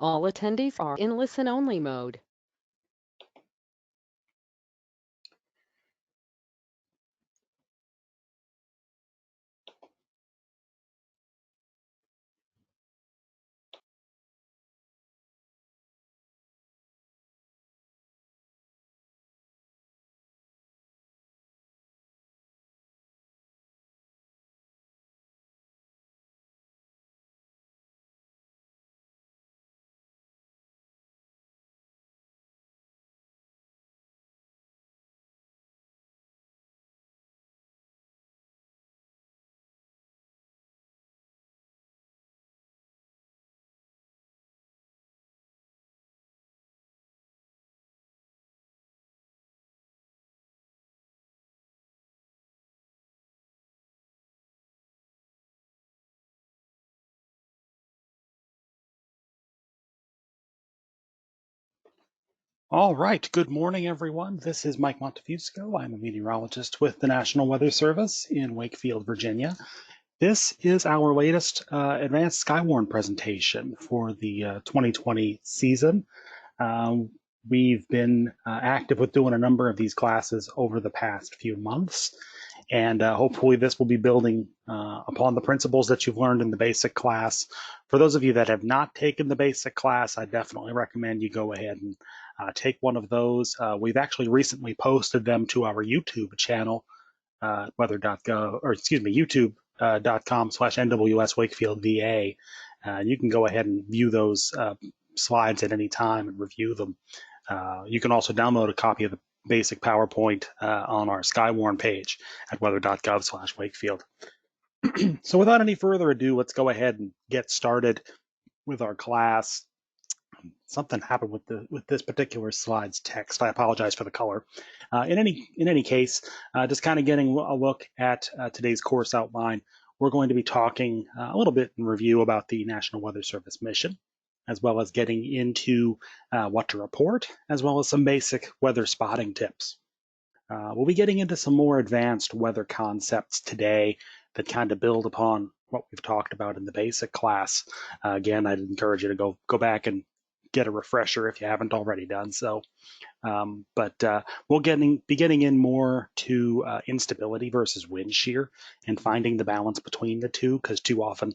All attendees are in listen-only mode. All right, good morning, everyone. This is Mike Montefusco. I'm a meteorologist with the National Weather Service in Wakefield, Virginia. This is our latest Advanced SKYWARN presentation for the 2020 season. We've been active with doing a number of these classes over the past few months, and hopefully this will be building upon the principles that you've learned in the basic class. For those of you that have not taken the basic class, I definitely recommend you go ahead and take one of those. We've actually recently posted them to our YouTube channel, weather.gov, or excuse me, youtube.com/NWS Wakefield VA. You can go ahead and view those slides at any time and review them. You can also download a copy of the basic PowerPoint on our SKYWARN page at weather.gov/Wakefield. So without any further ado, let's go ahead and get started with our class. Something happened with this particular slide's text. I apologize for the color. In any case, just kind of getting a look at today's course outline. We're going to be talking a little bit in review about the National Weather Service mission, as well as getting into what to report, as well as some basic weather spotting tips. We'll be getting into some more advanced weather concepts today that kind of build upon what we've talked about in the basic class. Again, I'd encourage you to go back and get a refresher if you haven't already done so. But we'll be getting in more to instability versus wind shear and finding the balance between the two, because too often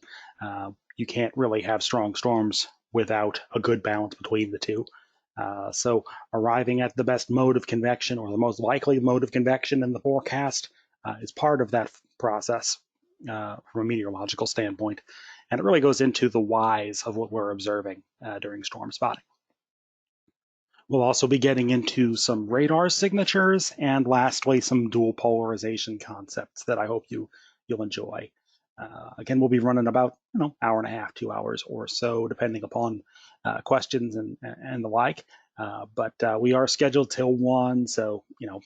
you can't really have strong storms without a good balance between the two. So arriving at the best mode of convection, or the most likely mode of convection in the forecast, is part of that process from a meteorological standpoint. And it really goes into the whys of what we're observing during storm spotting. We'll also be getting into some radar signatures, and lastly, some dual polarization concepts that I hope you'll enjoy. Again, we'll be running about hour and a half, 2 hours or so, depending upon questions and the like. But we are scheduled till 1, so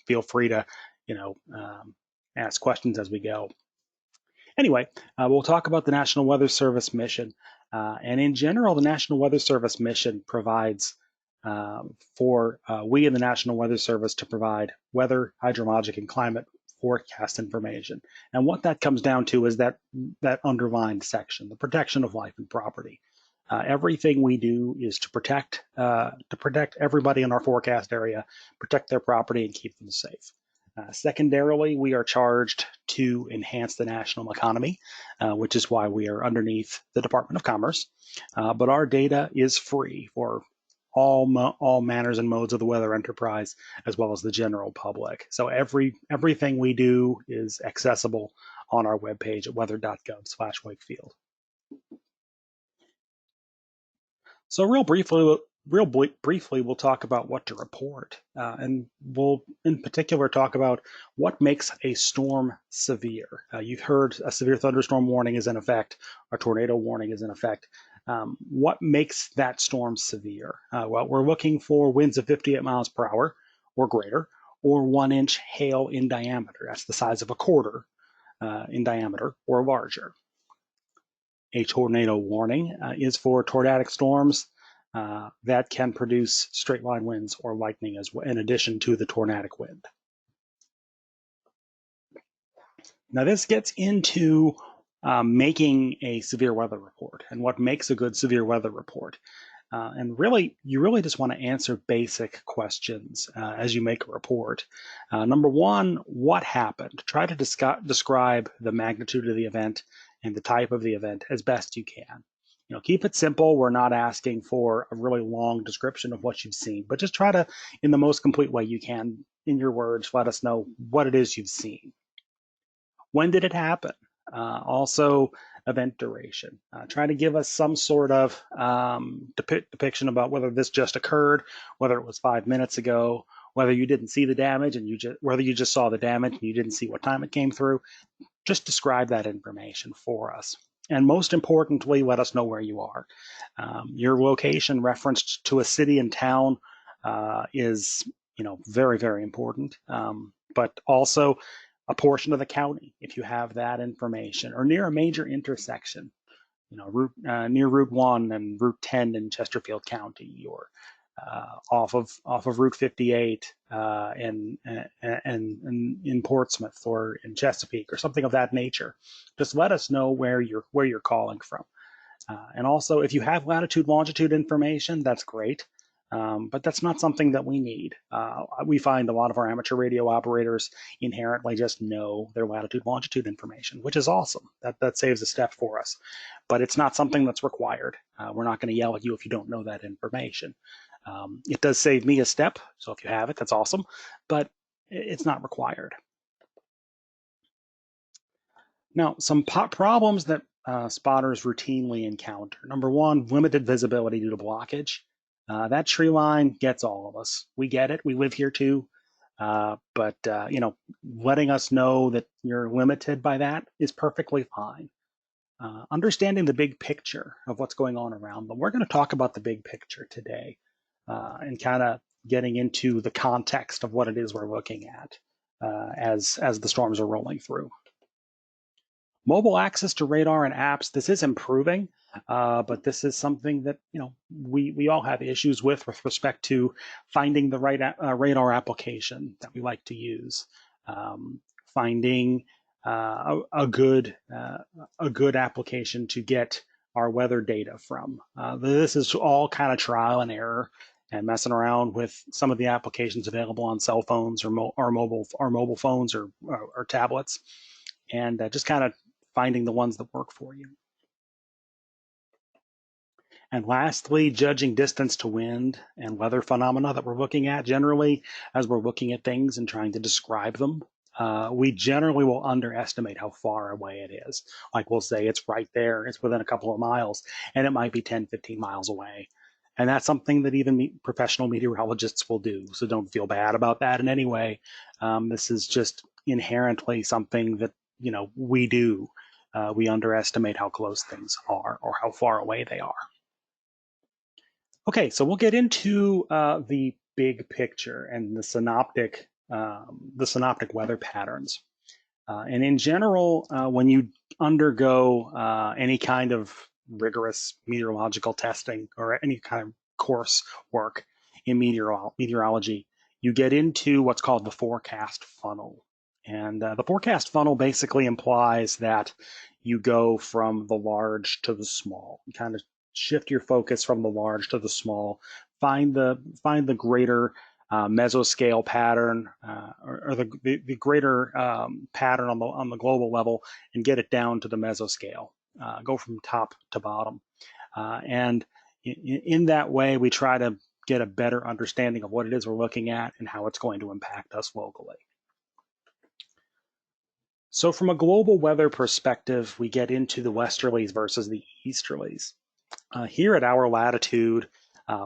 feel free to ask questions as we go. Anyway, we'll talk about the National Weather Service mission, and in general, the National Weather Service mission provides we in the National Weather Service to provide weather, hydrologic, and climate forecast information. And what that comes down to is that underlined section, the protection of life and property. Everything we do is to protect everybody in our forecast area, protect their property, and keep them safe. Secondarily, we are charged to enhance the national economy, which is why we are underneath the Department of Commerce. But our data is free for all manners and modes of the weather enterprise, as well as the general public. So everything we do is accessible on our webpage at weather.gov/Wakefield. So real briefly, we'll talk about what to report, and we'll in particular talk about what makes a storm severe. You've heard a severe thunderstorm warning is in effect, a tornado warning is in effect. What makes that storm severe? Well, we're looking for winds of 58 miles per hour or greater, or 1-inch hail in diameter. That's the size of a quarter in diameter or larger. A tornado warning is for tornadic storms that can produce straight line winds or lightning as well, in addition to the tornadic wind. Now this gets into making a severe weather report and what makes a good severe weather report. And really, you really just want to answer basic questions as you make a report. Number one, what happened? Try to describe the magnitude of the event and the type of the event as best you can. Keep it simple. We're not asking for a really long description of what you've seen, but just try to, in the most complete way you can, in your words, let us know what it is you've seen. When did it happen? Also, event duration. Try to give us some sort of depiction about whether this just occurred, whether it was 5 minutes ago, whether you didn't see the damage and whether you just saw the damage and you didn't see what time it came through. Just describe that information for us. And most importantly, let us know where you are. Your location referenced to a city and town is, very, very important. But also a portion of the county, if you have that information, or near a major intersection, near Route 1 and Route 10 in Chesterfield County, or off of Route 58 in Portsmouth or in Chesapeake or something of that nature. Just let us know where you're calling from. And also, if you have latitude longitude information, that's great. But that's not something that we need. We find a lot of our amateur radio operators inherently just know their latitude longitude information, which is awesome. That saves a step for us. But it's not something that's required. We're not going to yell at you if you don't know that information. It does save me a step, so if you have it, that's awesome, but it's not required. Now, some problems that spotters routinely encounter. Number one, limited visibility due to blockage. That tree line gets all of us. We get it. We live here too. But letting us know that you're limited by that is perfectly fine. Understanding the big picture of what's going on around them. We're going to talk about the big picture today and kind of getting into the context of what it is we're looking at as the storms are rolling through. Mobile access to radar and apps, this is improving, but this is something that we all have issues with respect to finding the right radar application that we like to use, finding a good application to get our weather data from. This is all kind of trial and error and messing around with some of the applications available on cell phones or mobile phones or tablets, and just kind of finding the ones that work for you. And lastly, judging distance to wind and weather phenomena that we're looking at. Generally, as we're looking at things and trying to describe them, we generally will underestimate how far away it is. Like we'll say it's right there, it's within a couple of miles, and it might be 10, 15 miles away. And that's something that even professional meteorologists will do. So don't feel bad about that in any way. This is just inherently something that we do. We underestimate how close things are or how far away they are. Okay, so we'll get into the big picture and the synoptic weather patterns. And in general, when you undergo any kind of rigorous meteorological testing or any kind of course work in meteorology, you get into what's called the forecast funnel. And the forecast funnel basically implies that you go from the large to the small. You kind of shift your focus from the large to the small. Find the greater mesoscale pattern or the greater pattern on the global level and get it down to the mesoscale. Go from top to bottom, and in that way, we try to get a better understanding of what it is we're looking at and how it's going to impact us locally. So from a global weather perspective, we get into the westerlies versus the easterlies. Here at our latitude,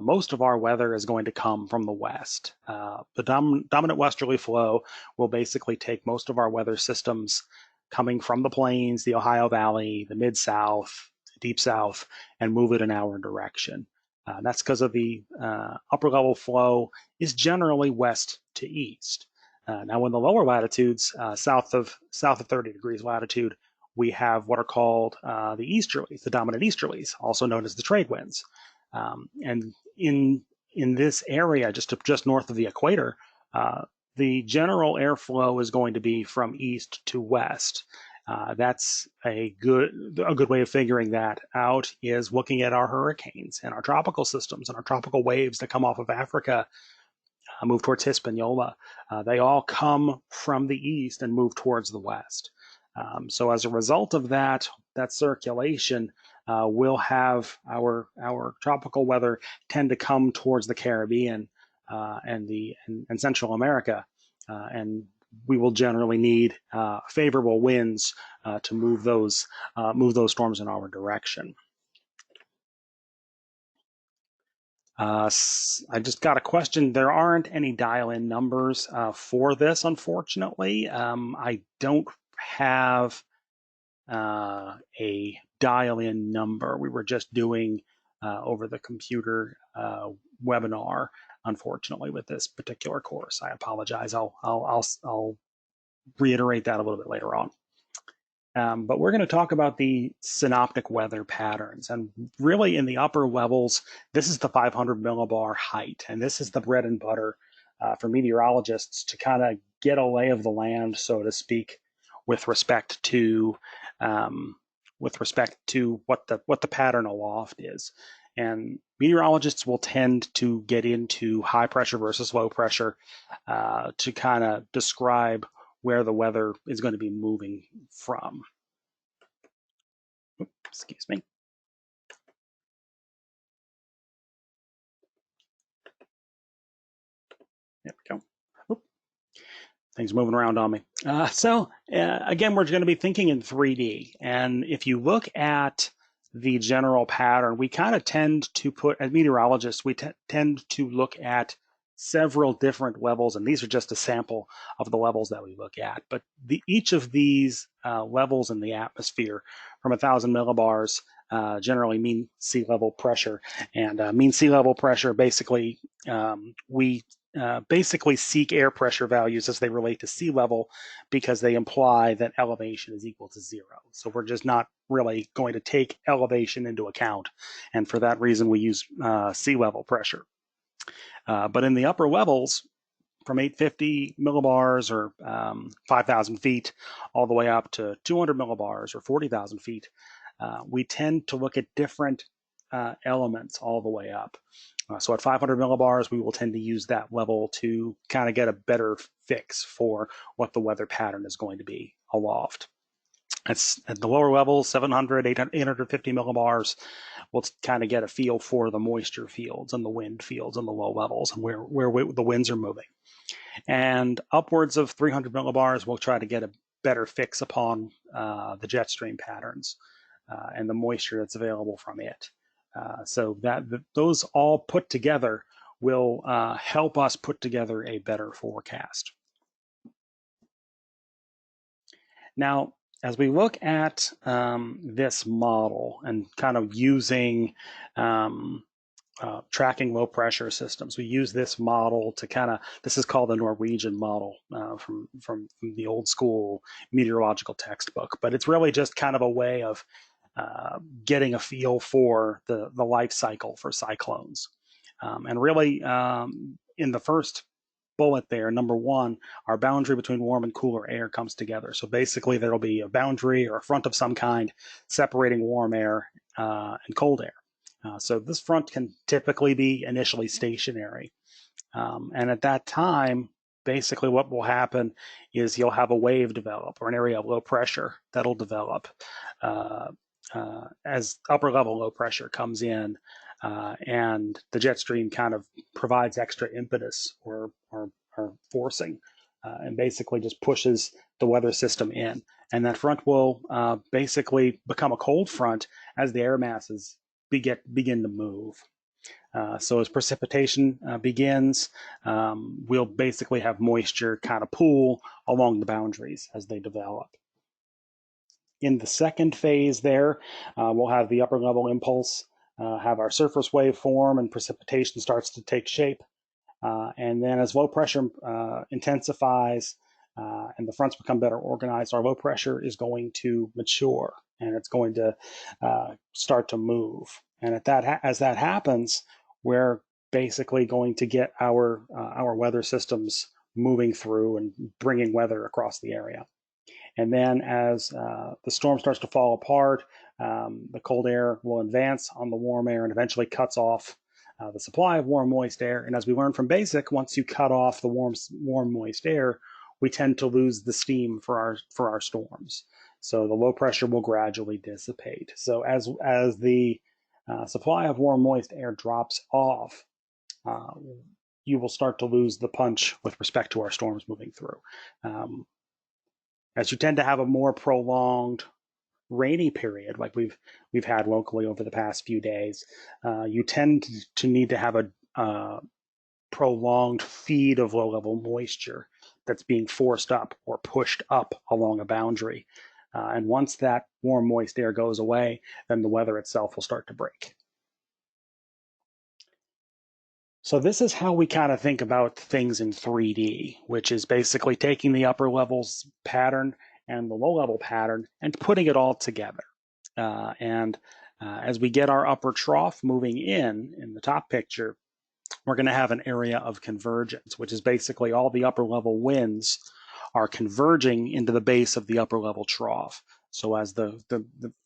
most of our weather is going to come from the west. The dominant westerly flow will basically take most of our weather systems coming from the plains, the Ohio Valley, the Mid-South, the Deep South, and move it in our direction. That's because of the upper level flow is generally west to east. Now in the lower latitudes, south of 30 degrees latitude, we have what are called the easterlies, the dominant easterlies, also known as the trade winds. And in this area, just north of the equator, the general airflow is going to be from east to west. That's a good way of figuring that out is looking at our hurricanes and our tropical systems and our tropical waves that come off of Africa, move towards Hispaniola. They all come from the east and move towards the west. So as a result of that circulation, we'll have our tropical weather tend to come towards the Caribbean and Central America, and we will generally need favorable winds to move those storms in our direction. I just got a question. There aren't any dial-in numbers for this, unfortunately. I don't have a dial-in number. We were just doing over the computer webinar, unfortunately, with this particular course. I apologize. I'll reiterate that a little bit later on. But we're going to talk about the synoptic weather patterns. And really in the upper levels, this is the 500 millibar height. And this is the bread and butter for meteorologists to kind of get a lay of the land, so to speak, with respect to what the pattern aloft is. And meteorologists will tend to get into high pressure versus low pressure to kind of describe where the weather is going to be moving from. Oops, excuse me. There we go. Oop. Things moving around on me. Again, we're going to be thinking in 3D. And if you look at the general pattern, we kind of tend to put, as meteorologists, we tend to look at several different levels, and these are just a sample of the levels that we look at. But each of these levels in the atmosphere, from 1,000 millibars, generally mean sea level pressure. And mean sea level pressure, basically, we basically seek air pressure values as they relate to sea level because they imply that elevation is equal to 0. So we're just not really going to take elevation into account. And for that reason, we use sea level pressure. But in the upper levels, from 850 millibars or 5,000 feet all the way up to 200 millibars or 40,000 feet, we tend to look at different elements all the way up. So at 500 millibars, we will tend to use that level to kind of get a better fix for what the weather pattern is going to be aloft. At the lower levels, 700, 850 millibars, we'll kind of get a feel for the moisture fields and the wind fields and the low levels and where the winds are moving. And upwards of 300 millibars, we'll try to get a better fix upon the jet stream patterns and the moisture that's available from it. So those all put together will help us put together a better forecast. Now, as we look at this model and kind of using tracking low pressure systems, we use this model to kind of, this is called the Norwegian model from the old school meteorological textbook, but it's really just kind of a way of getting a feel for the life cycle for cyclones. And really in the first bullet there, number 1, our boundary between warm and cooler air comes together. So basically there'll be a boundary or a front of some kind separating warm air and cold air. So this front can typically be initially stationary. And at that time, basically what will happen is you'll have a wave develop or an area of low pressure that'll develop as upper level low pressure comes in. And the jet stream kind of provides extra impetus or forcing and basically just pushes the weather system in. And that front will basically become a cold front as the air masses begin to move. So as precipitation begins, we'll basically have moisture kind of pool along the boundaries as they develop. In the second phase there, we'll have the upper level impulse, have our surface wave form and precipitation starts to take shape. And then as low pressure intensifies and the fronts become better organized, our low pressure is going to mature and it's going to start to move. And as that happens, we're basically going to get our weather systems moving through and bringing weather across the area. And then as the storm starts to fall apart, the cold air will advance on the warm air and eventually cuts off the supply of warm, moist air. And as we learned from BASIC, once you cut off the warm, moist air, we tend to lose the steam for our storms. So the low pressure will gradually dissipate. So as the supply of warm, moist air drops off, you will start to lose the punch with respect to our storms moving through. As you tend to have a more prolonged rainy period, like we've had locally over the past few days, you tend to need to have a prolonged feed of low-level moisture that's being forced up or pushed up along a boundary. And once that warm, moist air goes away, then the weather itself will start to break. So this is how we kind of think about things in 3D, which is basically taking the upper levels pattern and the low level pattern and putting it all together. As we get our upper trough moving in the top picture, we're going to have an area of convergence, which is basically all the upper level winds are converging into the base of the upper level trough. So as the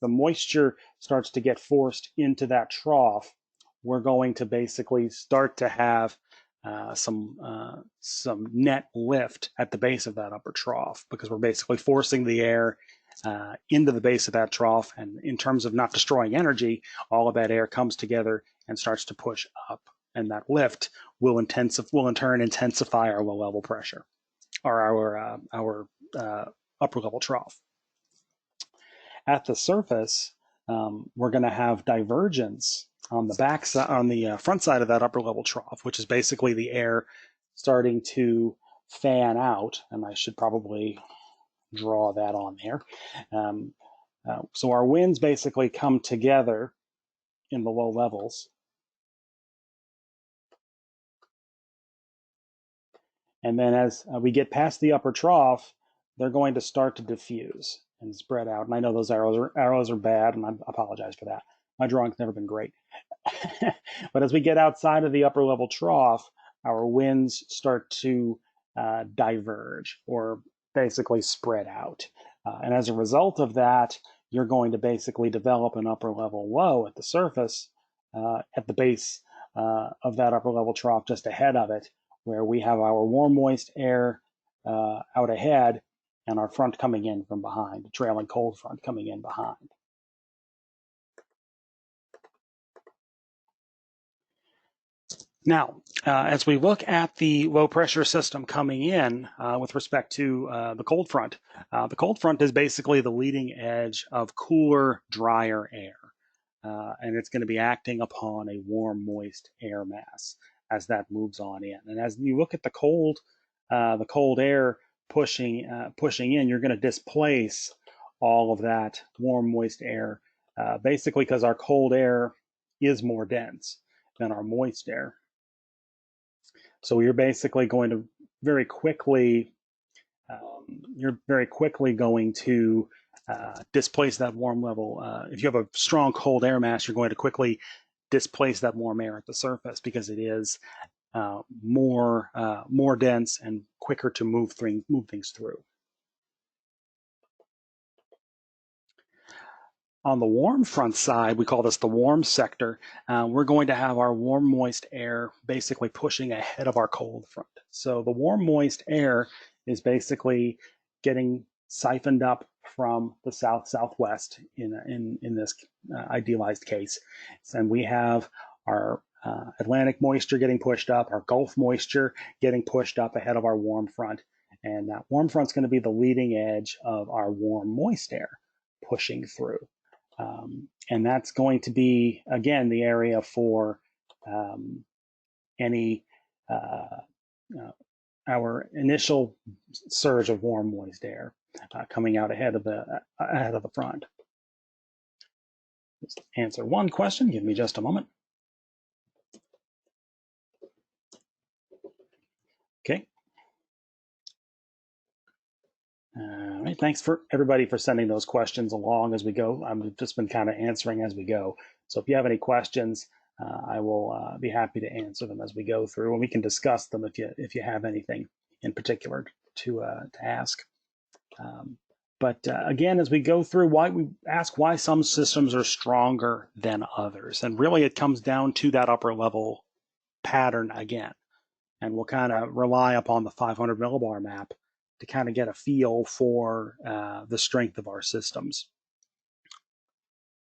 moisture starts to get forced into that trough, we're going to basically start to have some net lift at the base of that upper trough, because we're basically forcing the air into the base of that trough. And in terms of not destroying energy, all of that air comes together and starts to push up. And that lift will in turn intensify our low level pressure, or our upper level trough. At the surface, we're going to have divergence on the front side of that upper level trough, which is basically the air starting to fan out. And I should probably draw that on there. So our winds basically come together in the low levels. And then as we get past the upper trough, they're going to start to diffuse and spread out. And I know those arrows are bad, and I apologize for that. My drawing's never been great. But as we get outside of the upper level trough, our winds start to diverge, or basically spread out. And as a result of that, you're going to basically develop an upper level low at the surface, at the base of that upper level trough, just ahead of it, where we have our warm, moist air out ahead and our front coming in from behind, the trailing cold front coming in behind. Now, as we look at the low pressure system coming in with respect to the cold front is basically the leading edge of cooler, drier air. And it's going to be acting upon a warm, moist air mass as that moves on in. And as you look at the cold air pushing in, you're going to displace all of that warm, moist air, basically because our cold air is more dense than our moist air. So you're basically going to very quickly going to displace that warm level. If you have a strong cold air mass, you're going to quickly displace that warm air at the surface, because it is more dense and quicker to move things through. On the warm front side, we call this the warm sector. We're going to have our warm, moist air basically pushing ahead of our cold front. So the warm, moist air is basically getting siphoned up from the southwest in this idealized case. And we have our Atlantic moisture getting pushed up, our Gulf moisture getting pushed up ahead of our warm front. And that warm front's going to be the leading edge of our warm, moist air pushing through. And that's going to be, again, the area for our initial surge of warm, moist air coming out ahead of the front. Let's answer one question. Give me just a moment. Okay. All right. Thanks for everybody for sending those questions along as we go. I've just been kind of answering as we go. So if you have any questions, I will be happy to answer them as we go through, and we can discuss them if you have anything in particular to ask. But again, as we go through, we ask why some systems are stronger than others. And really it comes down to that upper level pattern again. And we'll kind of rely upon the 500 millibar map to kind of get a feel for the strength of our systems.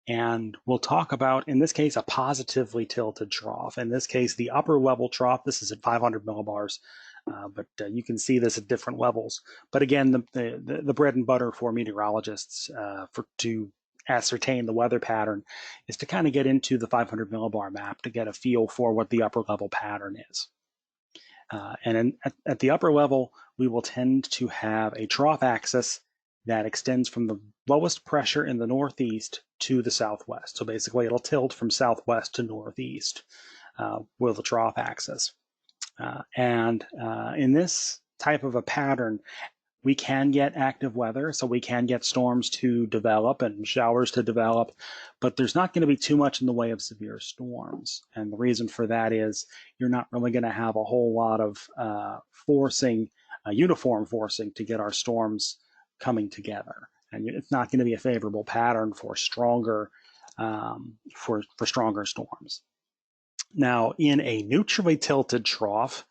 And we'll talk about, in this case, a positively tilted trough. In this case, the upper level trough, this is at 500 millibars, but you can see this at different levels. But again, the bread and butter for meteorologists to ascertain the weather pattern is to kind of get into the 500 millibar map to get a feel for what the upper level pattern is. At the upper level, we will tend to have a trough axis that extends from the lowest pressure in the northeast to the southwest. So basically, it'll tilt from southwest to northeast with the trough axis. In this type of a pattern, we can get active weather, so we can get storms to develop and showers to develop, but there's not going to be too much in the way of severe storms. And the reason for that is you're not really going to have a whole lot of uniform forcing to get our storms coming together. And it's not going to be a favorable pattern for stronger storms. Now, in a neutrally tilted trough,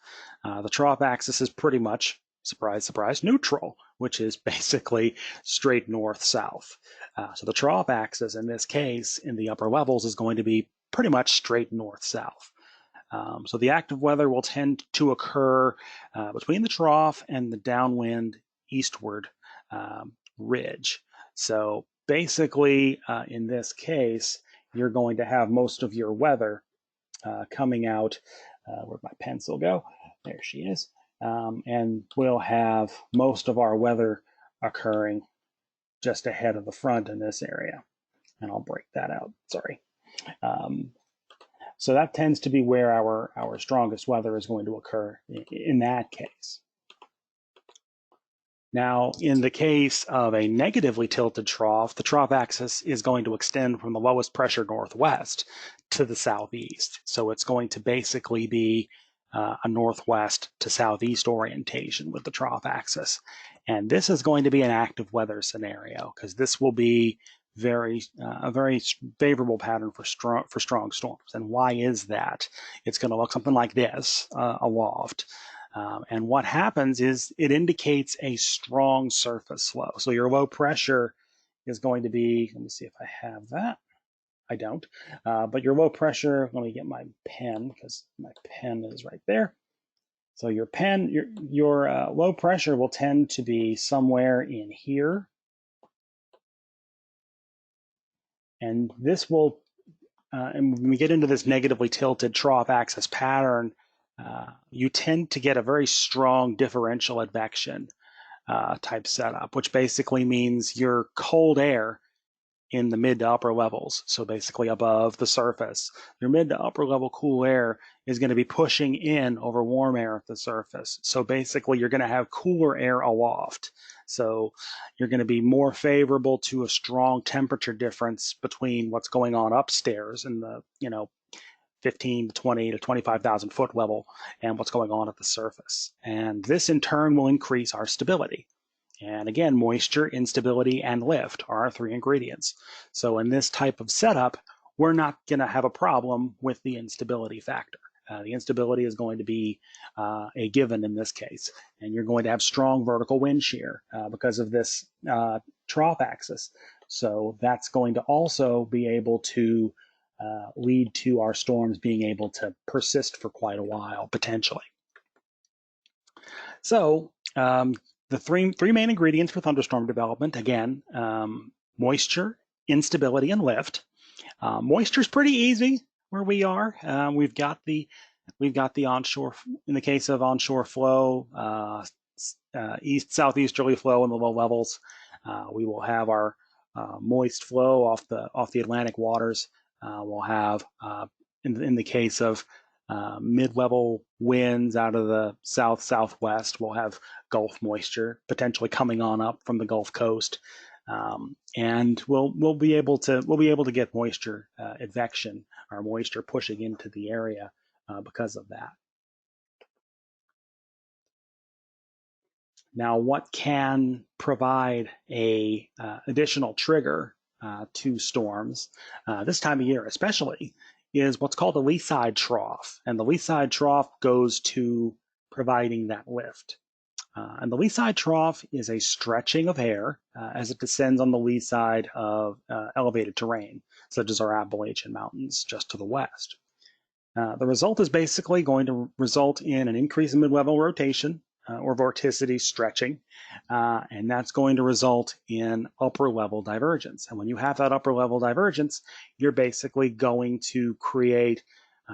the trough axis is pretty much, surprise, surprise, neutral, which is basically straight north-south. So the trough axis in this case, in the upper levels, is going to be pretty much straight north-south. So the active weather will tend to occur between the trough and the downwind eastward ridge. So basically, in this case, you're going to have most of your weather coming out. Where'd my pencil go? There she is. And we'll have most of our weather occurring just ahead of the front in this area. And I'll break that out, sorry. So that tends to be where our strongest weather is going to occur in that case. Now, in the case of a negatively tilted trough, the trough axis is going to extend from the lowest pressure northwest to the southeast. So it's going to basically be a northwest to southeast orientation with the trough axis. And this is going to be an active weather scenario because this will be a very favorable pattern for strong storms. And why is that? It's going to look something like this aloft. And what happens is it indicates a strong surface flow. So your low pressure is going to be, let me see if I have that. I don't, but your low pressure, let me get my pen because my pen is right there. So your low pressure will tend to be somewhere in here. And this will, and when we get into this negatively tilted trough axis pattern, you tend to get a very strong differential advection type setup, which basically means your cold air in the mid to upper levels, so basically above the surface, your mid to upper level cool air is going to be pushing in over warm air at the surface. So basically you're going to have cooler air aloft. So you're going to be more favorable to a strong temperature difference between what's going on upstairs in the 15 to 20 to 25,000 foot level and what's going on at the surface. And this in turn will increase our stability. And again, moisture, instability, and lift are our three ingredients. So in this type of setup, we're not going to have a problem with the instability factor. The instability is going to be a given in this case. And you're going to have strong vertical wind shear because of this trough axis. So that's going to also be able to lead to our storms being able to persist for quite a while, potentially. So the three main ingredients for thunderstorm development, again, moisture, instability, and lift. Moisture is pretty easy where we are. We've got the onshore, in the case of onshore flow, southeasterly flow in the low levels. We will have our moist flow off the Atlantic waters. We'll have, in the case of mid-level winds out of the southwest, we'll have Gulf moisture potentially coming on up from the Gulf Coast, and we'll be able to get moisture advection or moisture pushing into the area because of that. Now, what can provide a additional trigger to storms this time of year especially is what's called a Leeside Trough. And the Leeside Trough goes to providing that lift. And the Leeside Trough is a stretching of air as it descends on the lee side of elevated terrain, such as our Appalachian Mountains just to the west. The result is basically going to result in an increase in mid-level rotation or vorticity stretching, and that's going to result in upper level divergence. And when you have that upper level divergence, you're basically going to create,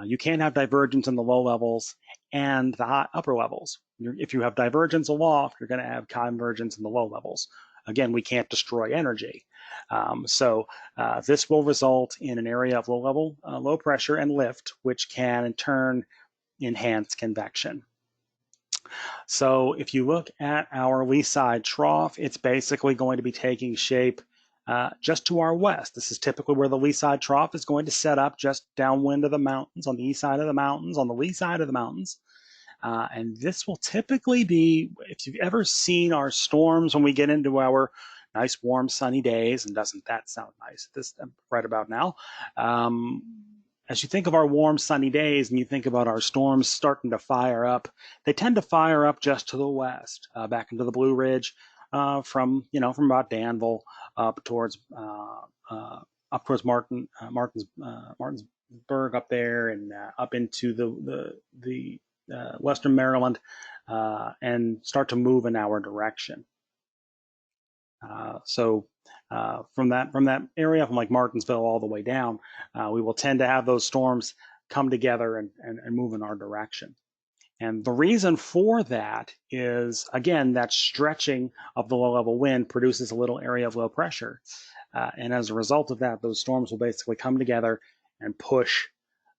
you can't have divergence in the low levels and the upper levels. If you have divergence aloft, you're going to have convergence in the low levels. Again, we can't destroy energy. So this will result in an area of low level, low pressure and lift, which can in turn enhance convection. So if you look at our Leeside Trough, it's basically going to be taking shape just to our west. This is typically where the Leeside Trough is going to set up, just downwind of the mountains, on the east side of the mountains, on the lee side of the mountains. And this will typically be, if you've ever seen our storms when we get into our nice warm sunny days, and doesn't that sound nice this right about now, as you think of our warm sunny days and you think about our storms starting to fire up, they tend to fire up just to the west, back into the Blue Ridge, from about Danville up towards Martinsburg up there, and up into the Western Maryland, and start to move in our direction. So from that area, from like Martinsville all the way down, we will tend to have those storms come together and move in our direction. And the reason for that is, again, that stretching of the low-level wind produces a little area of low pressure. And as a result of that, those storms will basically come together and push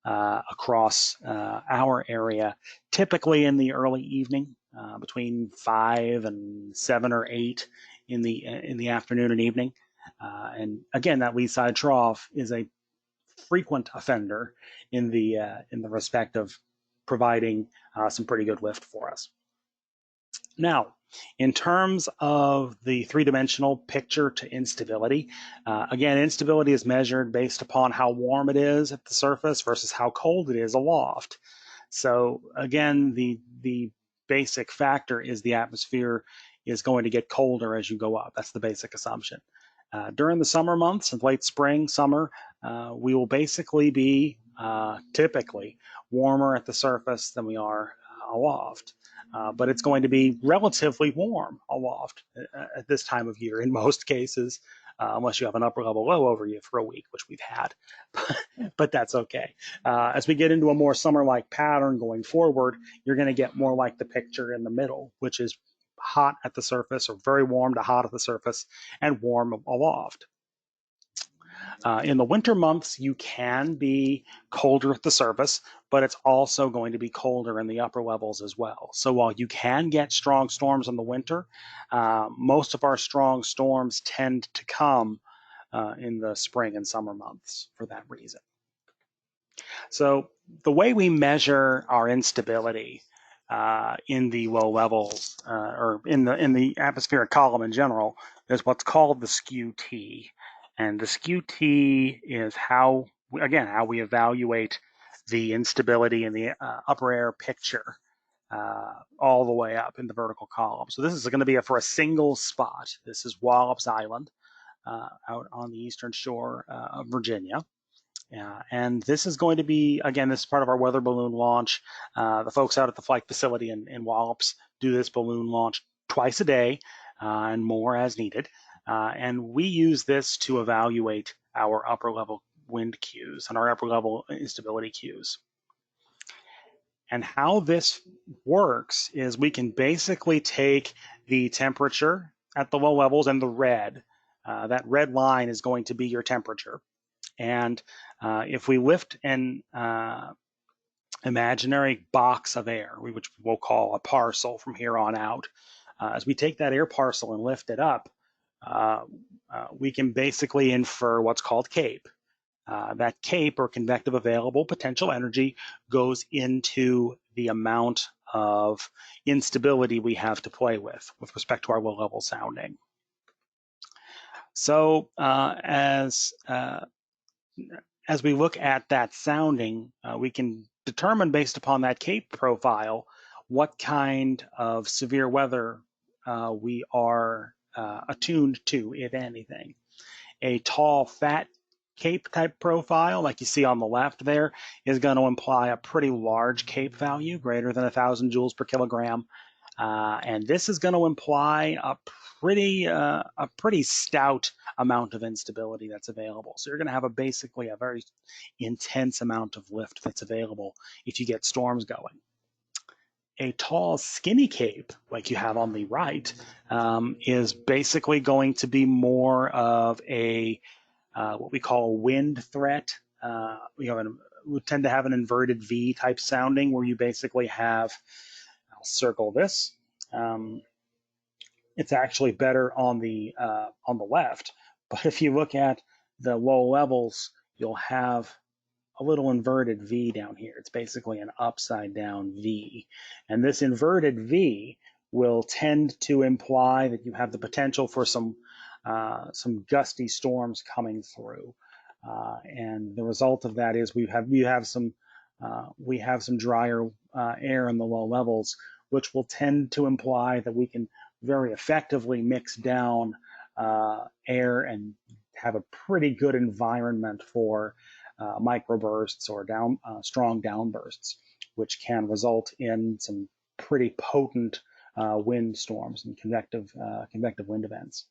across our area, typically in the early evening, between 5 and 7 or 8 in the afternoon and evening. And again, that Leeside Trough is a frequent offender in the respect of providing some pretty good lift for us. Now, in terms of the three-dimensional picture to instability, again, instability is measured based upon how warm it is at the surface versus how cold it is aloft. So again, the basic factor is the atmosphere is going to get colder as you go up. That's the basic assumption. During the summer months, in late spring, summer, we will basically be typically warmer at the surface than we are aloft. But it's going to be relatively warm aloft at this time of year in most cases, unless you have an upper level low over you for a week, which we've had, but that's okay. As we get into a more summer-like pattern going forward, you're going to get more like the picture in the middle, which is hot at the surface, or very warm to hot at the surface, and warm aloft. In the winter months, you can be colder at the surface, but it's also going to be colder in the upper levels as well. So while you can get strong storms in the winter, most of our strong storms tend to come in the spring and summer months for that reason. So the way we measure our instability in the low levels, or in the atmospheric column in general, is what's called the skew-T. And the skew-T is how we evaluate the instability in the upper air picture all the way up in the vertical column. So this is going to be for a single spot. This is Wallops Island out on the eastern shore of Virginia. And this is going to be, again, this is part of our weather balloon launch. The folks out at the flight facility in Wallops do this balloon launch twice a day and more as needed. And we use this to evaluate our upper level wind cues and our upper level instability cues. And how this works is we can basically take the temperature at the low levels and the red. That red line is going to be your temperature. And if we lift an imaginary box of air, which we'll call a parcel from here on out, as we take that air parcel and lift it up, we can basically infer what's called CAPE. That CAPE, or convective available potential energy, goes into the amount of instability we have to play with respect to our low-level sounding. So as we look at that sounding, we can determine based upon that CAPE profile what kind of severe weather we are attuned to, if anything. A tall, fat CAPE type profile, like you see on the left there, is going to imply a pretty large CAPE value, greater than 1,000 joules per kilogram. And this is going to imply a pretty stout amount of instability that's available. So you're going to have basically a very intense amount of lift that's available if you get storms going. A tall, skinny CAPE, like you have on the right, is basically going to be more of a what we call a wind threat. We tend to have an inverted V type sounding where you basically have, I'll circle this. It's actually better on the left, but if you look at the low levels, you'll have a little inverted V down here. It's basically an upside down V, and this inverted V will tend to imply that you have the potential for some gusty storms coming through, and the result of that is we have some drier air in the low levels, which will tend to imply that we can very effectively mix down air and have a pretty good environment for microbursts or strong downbursts, which can result in some pretty potent wind storms and convective wind events.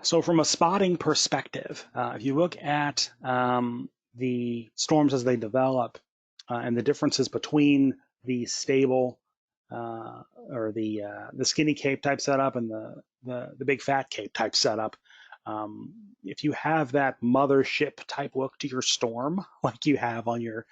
So from a spotting perspective, if you look at the storms as they develop and the differences between the stable or the skinny CAPE type setup and the big fat CAPE type setup, if you have that mothership type look to your storm, like you have on your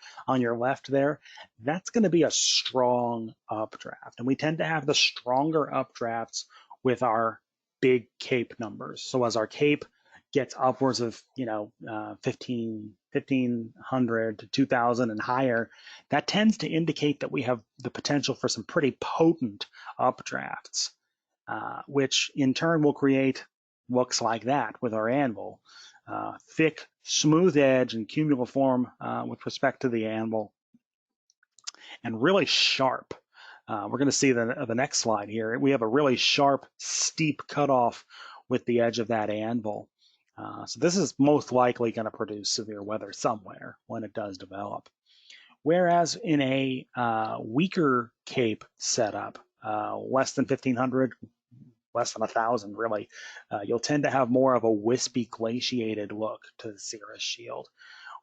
left there, that's going to be a strong updraft, and we tend to have the stronger updrafts with our big CAPE numbers. So as our CAPE gets upwards of 1,500 to 2,000 and higher, that tends to indicate that we have the potential for some pretty potent updrafts, which in turn will create looks like that with our Anvil. Thick, smooth edge and cumuliform with respect to the Anvil, and really sharp. We're going to see the next slide here. We have a really sharp, steep cutoff with the edge of that Anvil. So this is most likely going to produce severe weather somewhere when it does develop. Whereas in a weaker CAPE setup, less than 1,500, less than 1,000 really, you'll tend to have more of a wispy glaciated look to the cirrus shield,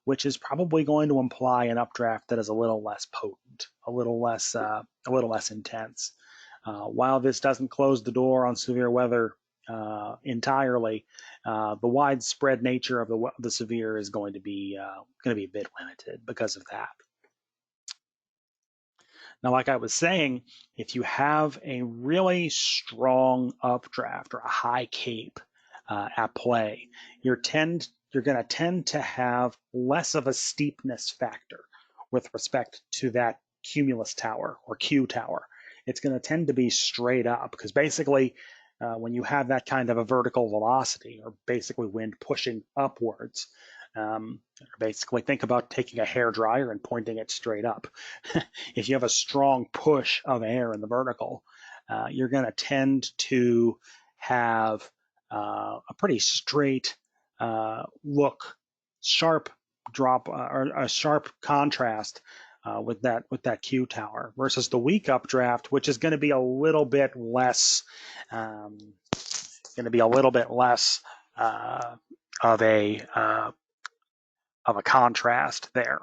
which is probably going to imply an updraft that is a little less potent, a little less intense. While this doesn't close the door on severe weather entirely, the widespread nature of the severe is going to be a bit limited because of that. Now, like I was saying, if you have a really strong updraft or a high CAPE at play, you're going to tend to have less of a steepness factor with respect to that cumulus tower or Q tower. It's going to tend to be straight up because basically when you have that kind of a vertical velocity or basically wind pushing upwards, basically think about taking a hair dryer and pointing it straight up. If you have a strong push of air in the vertical, you're going to tend to have a pretty straight look, sharp drop or a sharp contrast with that Q tower versus the weak updraft, which is going to be a little bit less of a contrast there.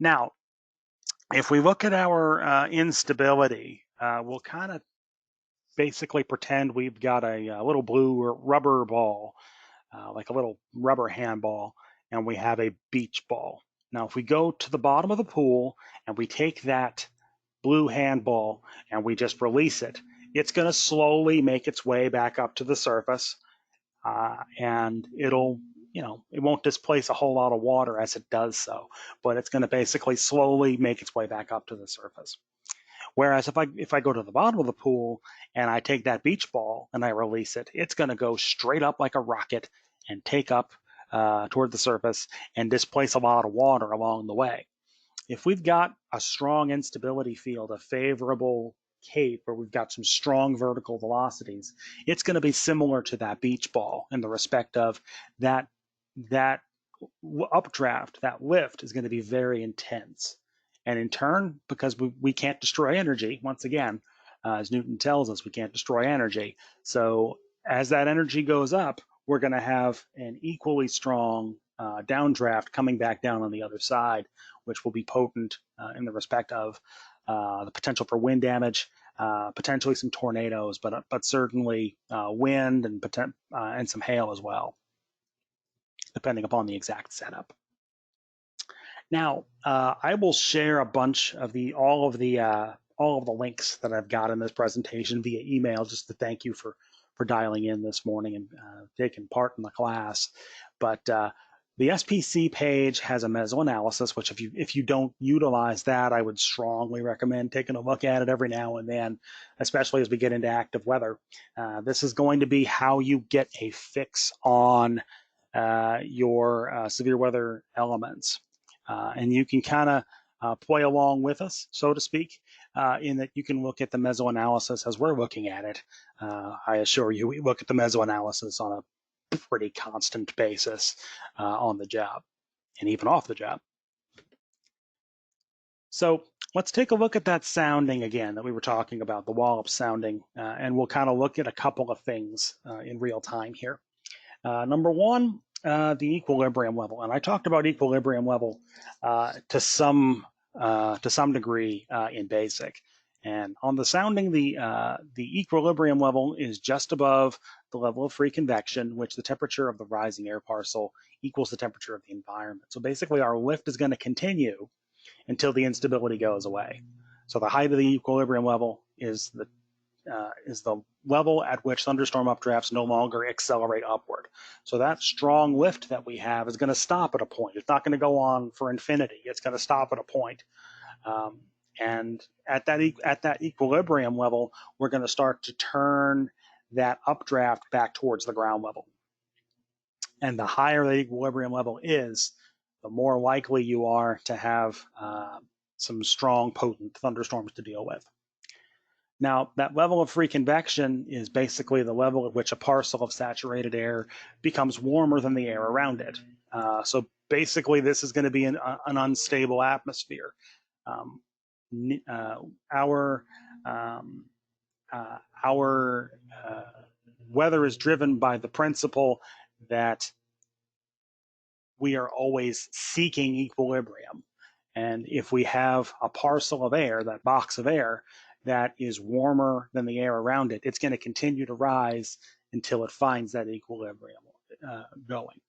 Now, if we look at our instability, we'll kind of basically pretend we've got a little blue rubber ball, like a little rubber handball, and we have a beach ball. Now, if we go to the bottom of the pool and we take that blue handball and we just release it, it's going to slowly make its way back up to the surface, and it'll it won't displace a whole lot of water as it does so, but it's going to basically slowly make its way back up to the surface. Whereas if I go to the bottom of the pool and I take that beach ball and I release it, it's going to go straight up like a rocket and take up toward the surface and displace a lot of water along the way. If we've got a strong instability field, a favorable cape, where we've got some strong vertical velocities, it's going to be similar to that beach ball in the respect of that updraft, that lift is going to be very intense. And in turn, because we can't destroy energy, once again, as Newton tells us, we can't destroy energy. So as that energy goes up, we're going to have an equally strong downdraft coming back down on the other side, which will be potent in the respect of the potential for wind damage, potentially some tornadoes, but certainly wind and some hail as well, depending upon the exact setup. Now, I will share a bunch of all of the links that I've got in this presentation via email, just to thank you for dialing in this morning and taking part in the class. But the SPC page has a mesoanalysis, which if you don't utilize that, I would strongly recommend taking a look at it every now and then, especially as we get into active weather. This is going to be how you get a fix on your severe weather elements. And you can kind of play along with us, so to speak, in that you can look at the mesoanalysis as we're looking at it. I assure you, we look at the mesoanalysis on a pretty constant basis on the job and even off the job. So let's take a look at that sounding again that we were talking about, the wallop sounding, and we'll kind of look at a couple of things in real time here. Number one, the equilibrium level, and I talked about equilibrium level to some degree in basic. And on the sounding, the equilibrium level is just above the level of free convection, which the temperature of the rising air parcel equals the temperature of the environment. So basically, our lift is going to continue until the instability goes away. So the height of the equilibrium level is the level at which thunderstorm updrafts no longer accelerate upward. So that strong lift that we have is going to stop at a point. It's not going to go on for infinity. It's going to stop at a point. And at that equilibrium level, we're going to start to turn that updraft back towards the ground level. And the higher the equilibrium level is, the more likely you are to have some strong, potent thunderstorms to deal with. Now, that level of free convection is basically the level at which a parcel of saturated air becomes warmer than the air around it. So basically, this is going to be an unstable atmosphere. Our weather is driven by the principle that we are always seeking equilibrium. And if we have a parcel of air, that box of air, that is warmer than the air around it, it's going to continue to rise until it finds that equilibrium going.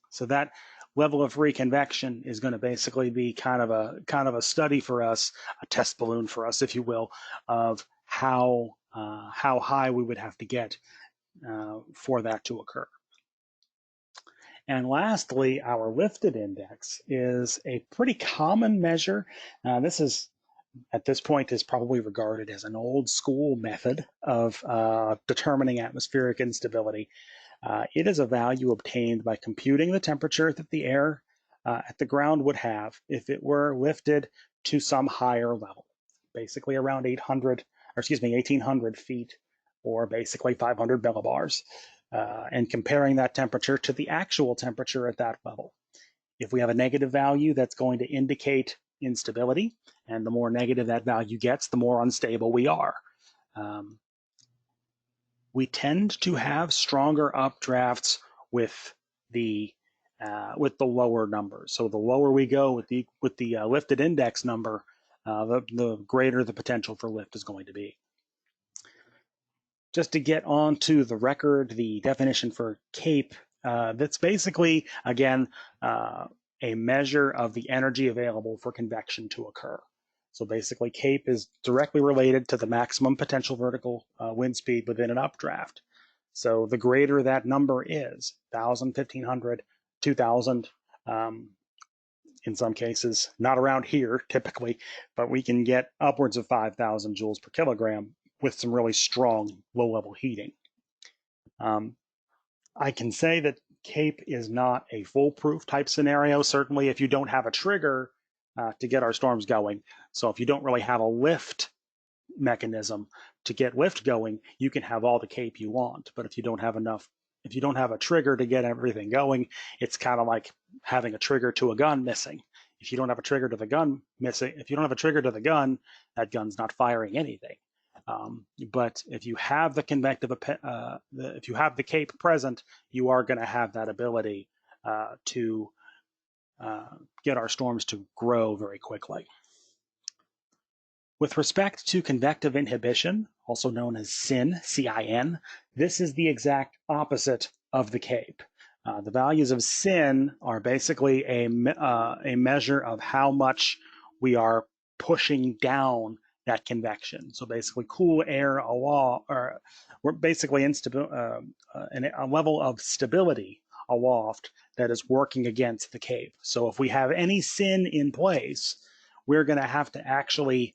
So that level of free convection is going to basically be kind of a study for us, a test balloon for us, if you will, of how high we would have to get for that to occur. And lastly, our lifted index is a pretty common measure. This is, at this point, is probably regarded as an old school method of determining atmospheric instability. It is a value obtained by computing the temperature that the air at the ground would have if it were lifted to some higher level, basically around 1,800 feet, or basically 500 millibars, and comparing that temperature to the actual temperature at that level. If we have a negative value, that's going to indicate instability, and the more negative that value gets, the more unstable we are. We tend to have stronger updrafts with the lower numbers. So the lower we go with the lifted index number, the greater the potential for lift is going to be. Just to get onto the record, the definition for CAPE, that's basically, again, a measure of the energy available for convection to occur. So basically, CAPE is directly related to the maximum potential vertical wind speed within an updraft. So the greater that number is, 1,000, 1,500, 2,000, in some cases, not around here typically, but we can get upwards of 5,000 joules per kilogram with some really strong low-level heating. I can say that CAPE is not a foolproof type scenario, certainly if you don't have a trigger to get our storms going. So if you don't really have a lift mechanism to get lift going, you can have all the CAPE you want. But if you don't have enough, if you don't have a trigger to get everything going, it's kind of like having a trigger to a gun missing. If you don't have a trigger to the gun missing, if you don't have a trigger to the gun, that gun's not firing anything. But if you have the convective, if you have the CAPE present, you are going to have that ability to get our storms to grow very quickly. With respect to convective inhibition, also known as SIN, C-I-N, this is the exact opposite of the CAPE. The values of SIN are basically a measure of how much we are pushing down that convection. So basically cool air aloft, or we're basically a level of stability aloft that is working against the CAPE. So if we have any SIN in place, we're going to have to actually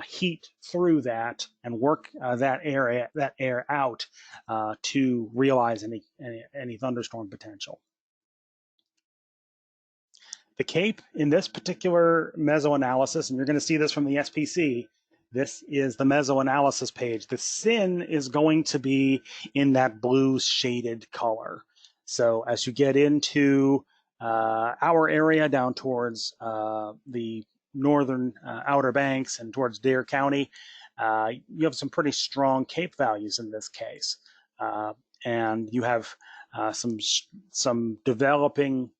heat through that and work that air out to realize any thunderstorm potential. The CAPE in this particular meso-analysis, and you're going to see this from the SPC, this is the meso-analysis page. The SIN is going to be in that blue shaded color. So as you get into our area down towards the northern Outer Banks and towards Dare County, you have some pretty strong CAPE values in this case. And you have some developing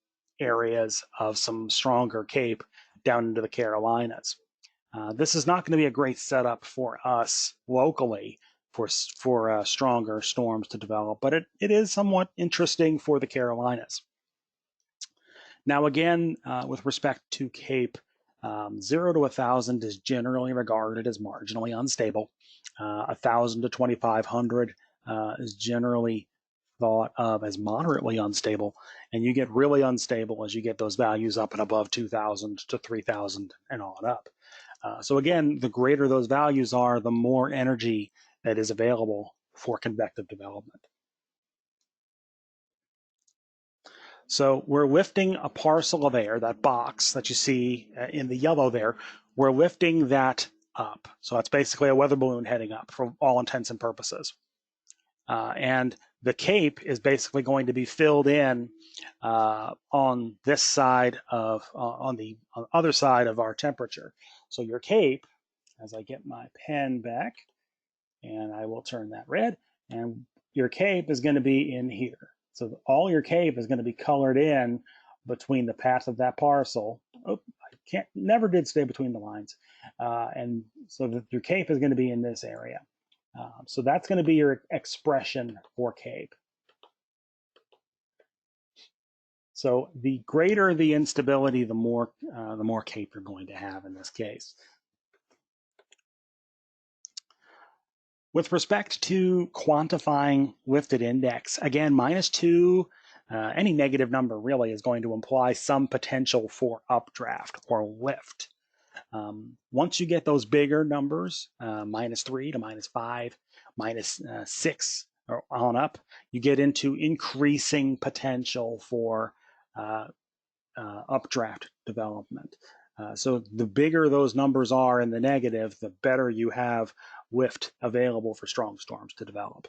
areas of some stronger CAPE down into the Carolinas. This is not going to be a great setup for us locally for stronger storms to develop, but it is somewhat interesting for the Carolinas. Now again, with respect to CAPE, 0 to 1,000 is generally regarded as marginally unstable. 1,000 to 2,500 is generally thought of as moderately unstable, and you get really unstable as you get those values up and above 2,000 to 3,000 and on up. So again, the greater those values are, the more energy that is available for convective development. So we're lifting a parcel of air, that box that you see in the yellow there, we're lifting that up. So it's basically a weather balloon heading up for all intents and purposes. And the CAPE is basically going to be filled in on this side of, on the other side of our temperature. So your CAPE, as I get my pen back, and I will turn that red, and your CAPE is going to be in here. So all your CAPE is going to be colored in between the path of that parcel. Oh, I never did stay between the lines. And so your CAPE is going to be in this area. So that's going to be your expression for CAPE. So the greater the instability, the more CAPE you're going to have in this case. With respect to quantifying lifted index, again, -2, any negative number really is going to imply some potential for updraft or lift. Once you get those bigger numbers, -3 to -5, -6 or on up, you get into increasing potential for updraft development. So the bigger those numbers are in the negative, the better you have lift available for strong storms to develop.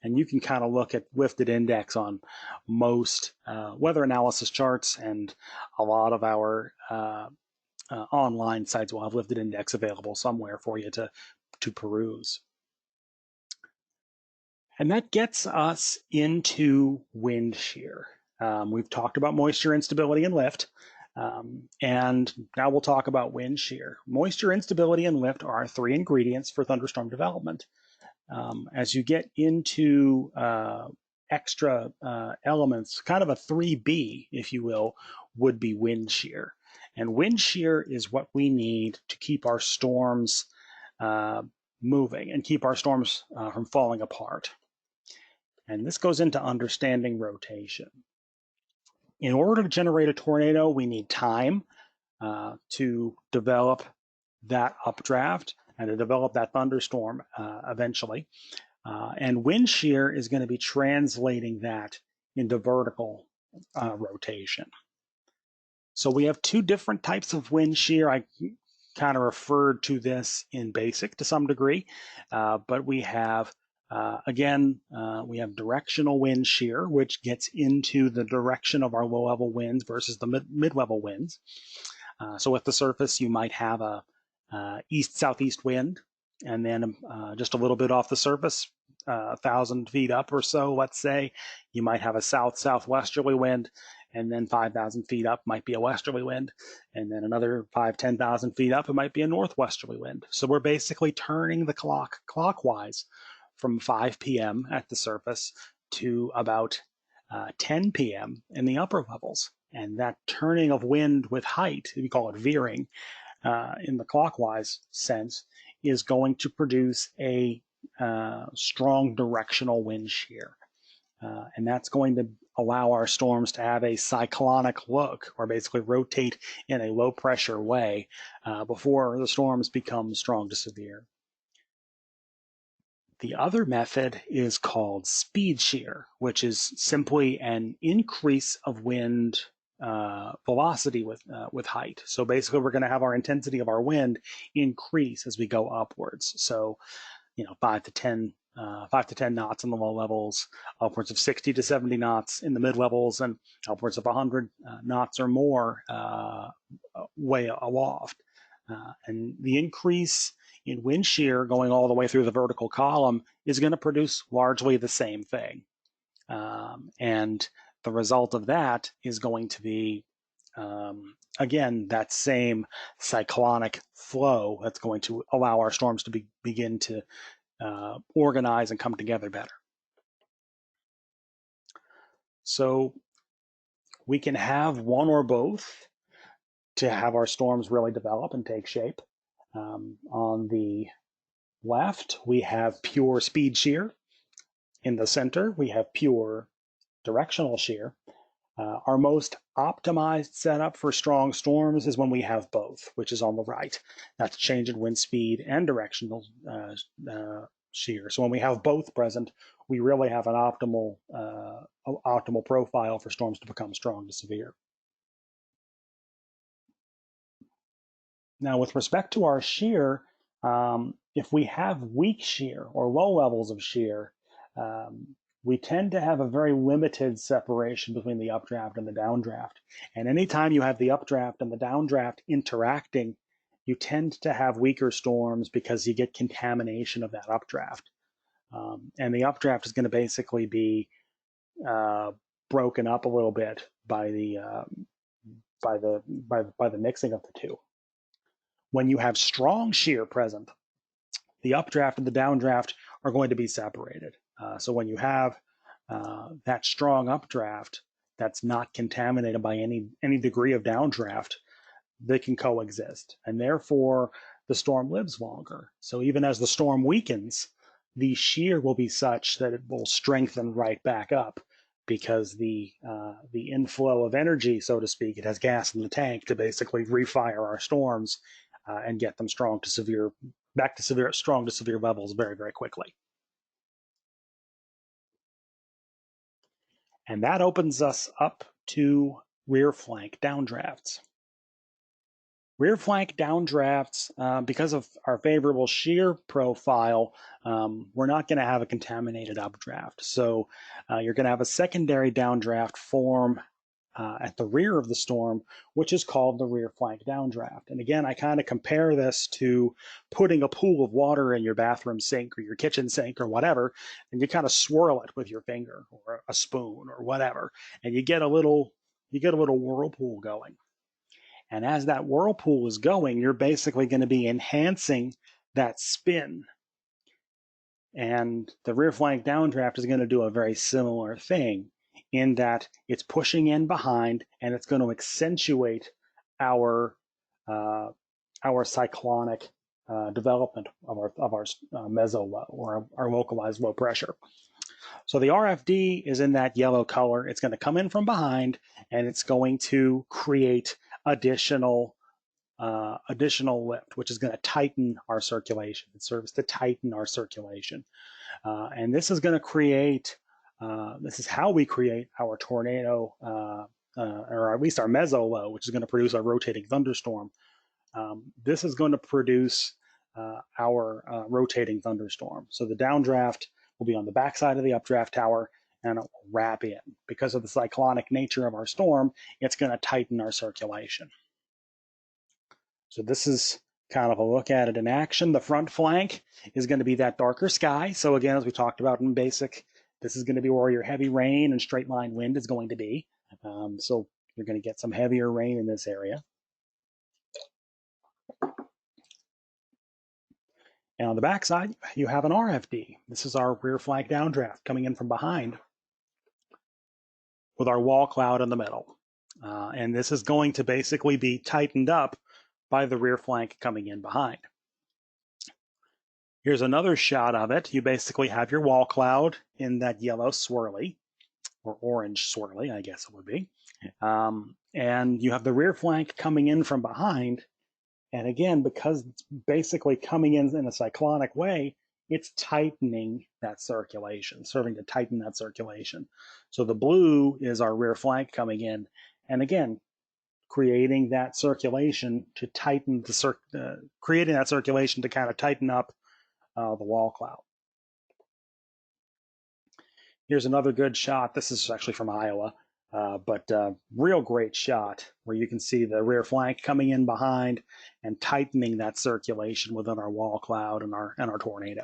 And you can kind of look at lifted index on most weather analysis charts, and a lot of our online sites will have lifted index available somewhere for you to peruse. And that gets us into wind shear. We've talked about moisture instability and lift. And now we'll talk about wind shear. Moisture instability and lift are 3 ingredients for thunderstorm development. As you get into extra elements, kind of a 3B, if you will, would be wind shear. And wind shear is what we need to keep our storms moving and keep our storms from falling apart. And this goes into understanding rotation. In order to generate a tornado, we need time to develop that updraft and to develop that thunderstorm eventually. And wind shear is going to be translating that into vertical rotation. So we have two different types of wind shear. I kind of referred to this in basic to some degree, but we have, we have directional wind shear, which gets into the direction of our low-level winds versus the mid-level winds. So at the surface, you might have a east-southeast wind, and then just a little bit off the surface, 1,000 feet up or so, let's say, you might have a south-southwesterly wind, and then 5,000 feet up might be a westerly wind, and then another 10,000 feet up, it might be a northwesterly wind. So we're basically turning the clock clockwise from 5 p.m. at the surface to about 10 p.m. in the upper levels. And that turning of wind with height, we call it veering, in the clockwise sense, is going to produce a strong directional wind shear. And that's going to allow our storms to have a cyclonic look, or basically rotate in a low pressure way before the storms become strong to severe. The other method is called speed shear, which is simply an increase of wind velocity with height. So basically, we're going to have our intensity of our wind increase as we go upwards. So, 5 to 10 knots in the low levels, upwards of 60 to 70 knots in the mid levels, and upwards of 100 knots or more way aloft. And the increase in wind shear going all the way through the vertical column is going to produce largely the same thing. And the result of that is going to be, again, that same cyclonic flow that's going to allow our storms to begin to organize and come together better. So we can have one or both to have our storms really develop and take shape. On the left, we have pure speed shear. In the center, we have pure directional shear. Our most optimized setup for strong storms is when we have both, which is on the right. That's change in wind speed and directional shear. So when we have both present, we really have an optimal profile for storms to become strong to severe. Now, with respect to our shear, if we have weak shear or low levels of shear, we tend to have a very limited separation between the updraft and the downdraft. And anytime you have the updraft and the downdraft interacting, you tend to have weaker storms because you get contamination of that updraft. And the updraft is going to basically be broken up a little bit by the mixing of the two. When you have strong shear present, the updraft and the downdraft are going to be separated. So when you have that strong updraft that's not contaminated by any degree of downdraft, they can coexist, and therefore the storm lives longer. So even as the storm weakens, the shear will be such that it will strengthen right back up, because the inflow of energy, so to speak, it has gas in the tank to basically refire our storms and get them strong to severe levels very, very quickly. And that opens us up to rear flank downdrafts. Rear flank downdrafts, because of our favorable shear profile, we're not going to have a contaminated updraft. So you're going to have a secondary downdraft form at the rear of the storm, which is called the rear flank downdraft. And again, I kind of compare this to putting a pool of water in your bathroom sink or your kitchen sink or whatever, and you kind of swirl it with your finger or a spoon or whatever, and you get a little whirlpool going. And as that whirlpool is going, you're basically going to be enhancing that spin. And the rear flank downdraft is going to do a very similar thing, in that it's pushing in behind and it's going to accentuate our cyclonic development of our meso low, or our localized low pressure. So the RFD is in that yellow color. It's going to come in from behind, and it's going to create additional lift, which is going to tighten our circulation. It serves to tighten our circulation. And this is going to create, this is how we create our tornado, or at least our meso low, which is going to produce our rotating thunderstorm. This is going to produce our rotating thunderstorm. So the downdraft will be on the backside of the updraft tower, and it will wrap in. Because of the cyclonic nature of our storm, it's going to tighten our circulation. So this is kind of a look at it in action. The front flank is going to be that darker sky. So again, as we talked about in basic, this is going to be where your heavy rain and straight line wind is going to be. So you're going to get some heavier rain in this area. And on the backside, you have an RFD. This is our rear flank downdraft coming in from behind with our wall cloud in the middle. And this is going to basically be tightened up by the rear flank coming in behind. Here's another shot of it. You basically have your wall cloud in that yellow swirly, or orange swirly, I guess it would be. And you have the rear flank coming in from behind. And again, because it's basically coming in a cyclonic way, it's tightening that circulation, serving to tighten that circulation. So the blue is our rear flank coming in. And again, creating that circulation to tighten creating that circulation to kind of tighten up the wall cloud. Here's another good shot. This is actually from Iowa, but real great shot where you can see the rear flank coming in behind and tightening that circulation within our wall cloud and our tornado.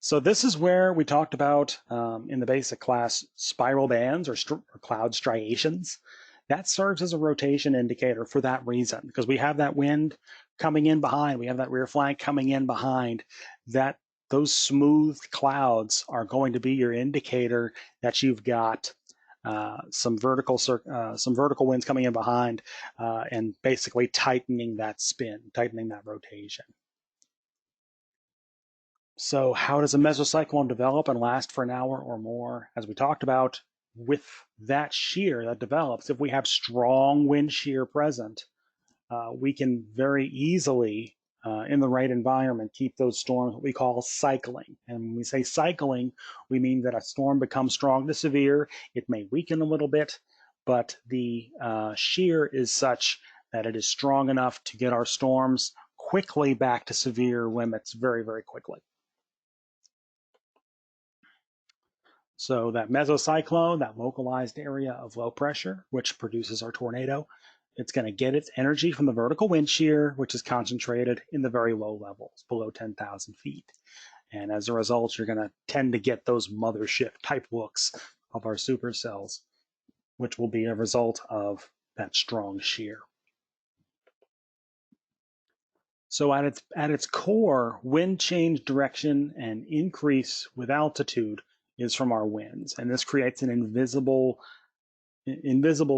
So this is where we talked about in the basic class spiral bands or cloud striations. That serves as a rotation indicator for that reason, because we have that wind coming in behind, we have that rear flank coming in behind. Those smooth clouds are going to be your indicator that you've got some vertical winds coming in behind and basically tightening that spin, tightening that rotation. So how does a mesocyclone develop and last for an hour or more? As we talked about, with that shear that develops, if we have strong wind shear present, we can very easily, in the right environment, keep those storms what we call cycling. And when we say cycling, we mean that a storm becomes strong to severe. It may weaken a little bit, but the shear is such that it is strong enough to get our storms quickly back to severe limits very, very quickly. So that mesocyclone, that localized area of low pressure, which produces our tornado, it's going to get its energy from the vertical wind shear, which is concentrated in the very low levels, below 10,000 feet. And as a result, you're going to tend to get those mothership type looks of our supercells, which will be a result of that strong shear. So at its core, wind change direction and increase with altitude is from our winds, and this creates an invisible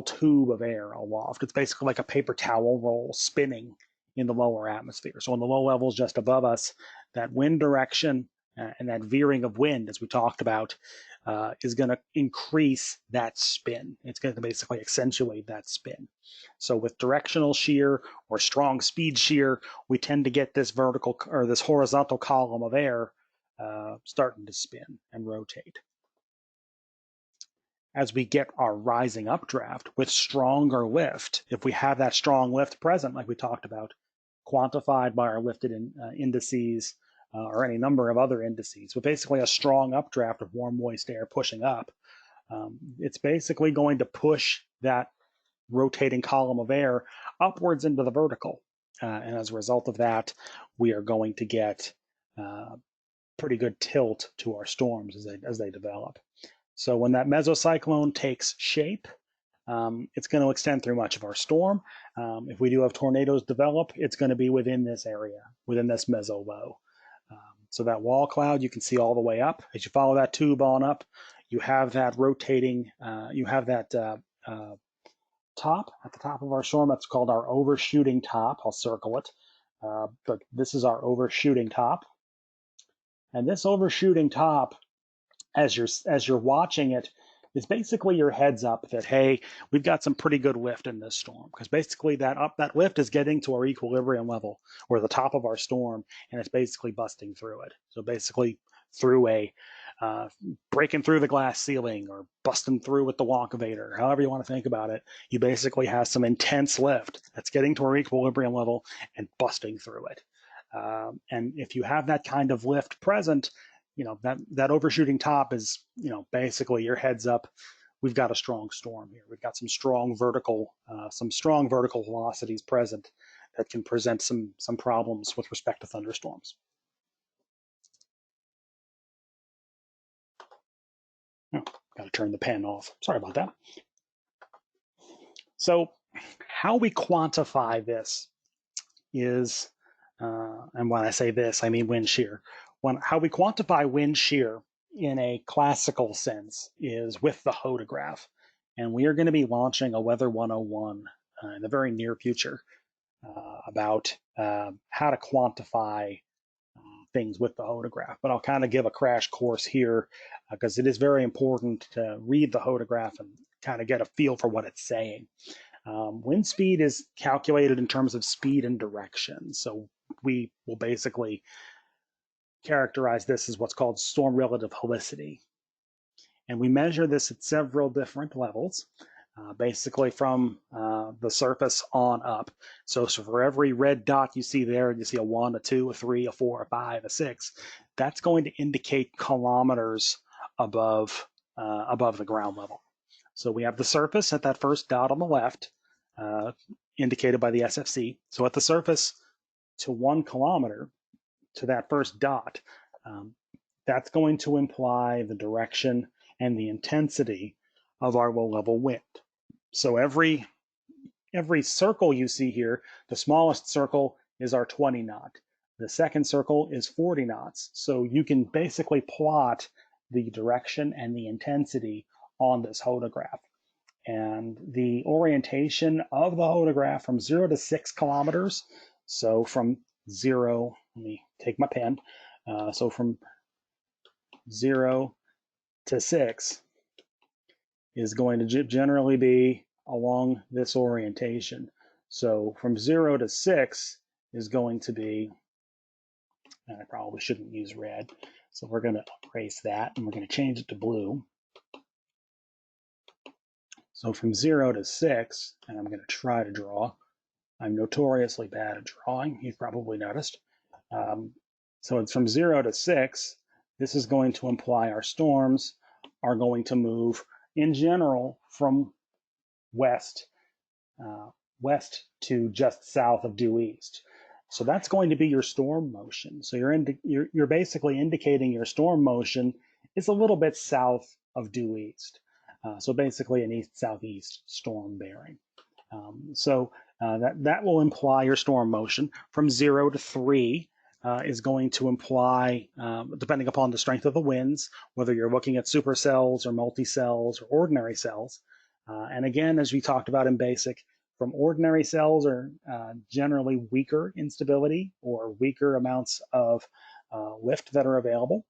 tube of air aloft. It's basically like a paper towel roll spinning in the lower atmosphere. So in the low levels just above us, that wind direction and that veering of wind, as we talked about, is going to increase that spin. It's going to basically accentuate that spin. So with directional shear or strong speed shear, we tend to get this vertical or this horizontal column of air starting to spin and rotate. As we get our rising updraft with stronger lift, if we have that strong lift present, like we talked about, quantified by our lifted indices or any number of other indices, but basically a strong updraft of warm, moist air pushing up, it's basically going to push that rotating column of air upwards into the vertical. And as a result of that, we are going to get pretty good tilt to our storms as they develop. So when that mesocyclone takes shape, it's going to extend through much of our storm. If we do have tornadoes develop, it's going to be within this area, within this meso low. So that wall cloud you can see all the way up. As you follow that tube on up, you have that rotating, you have that top at the top of our storm. That's called our overshooting top. I'll circle it. But this is our overshooting top. And this overshooting top, as you're watching it, is basically your heads up that, hey, we've got some pretty good lift in this storm, because basically that lift is getting to our equilibrium level, or the top of our storm, and it's basically busting through it. So basically through a breaking through the glass ceiling, or busting through with the Wonkavator, however you want to think about it, you basically have some intense lift that's getting to our equilibrium level and busting through it. And if you have that kind of lift present, that overshooting top is, basically your heads up. We've got a strong storm here. We've got some strong vertical velocities present that can present some problems with respect to thunderstorms. Oh, got to turn the pen off. Sorry about that. So how we quantify this is, and when I say this, I mean wind shear. How we quantify wind shear in a classical sense is with the hodograph. And we are going to be launching a Weather 101 in the very near future about how to quantify things with the hodograph. But I'll kind of give a crash course here because it is very important to read the hodograph and kind of get a feel for what it's saying. Wind speed is calculated in terms of speed and direction. So we will basically characterize this as what's called storm relative helicity. And we measure this at several different levels, basically from the surface on up. So for every red dot you see there, and you see a 1, a 2, a 3, a 4, a 5, a 6, that's going to indicate kilometers above the ground level. So we have the surface at that first dot on the left, indicated by the SFC. So at the surface to 1 kilometer, to that first dot, that's going to imply the direction and the intensity of our low-level wind. So every circle you see here, the smallest circle is our 20 knot. The second circle is 40 knots. So you can basically plot the direction and the intensity on this hodograph. And the orientation of the hodograph from 0 to 6 kilometers, so from 0, let me take my pen, so from 0 to 6 is going to generally be along this orientation. So from 0 to 6 is going to be, and I probably shouldn't use red, so we're going to erase that and we're going to change it to blue. So from 0 to 6, and I'm going to try to draw. I'm notoriously bad at drawing, you've probably noticed. So it's from 0 to 6. This is going to imply our storms are going to move, in general, from west to just south of due east. So that's going to be your storm motion. So you're basically indicating your storm motion is a little bit south of due east. So basically an east-southeast storm bearing. That will imply your storm motion. From 0 to 3 is going to imply, depending upon the strength of the winds, whether you're looking at supercells or multicells or ordinary cells. And again, as we talked about in basic, from ordinary cells are generally weaker instability or weaker amounts of lift that are available,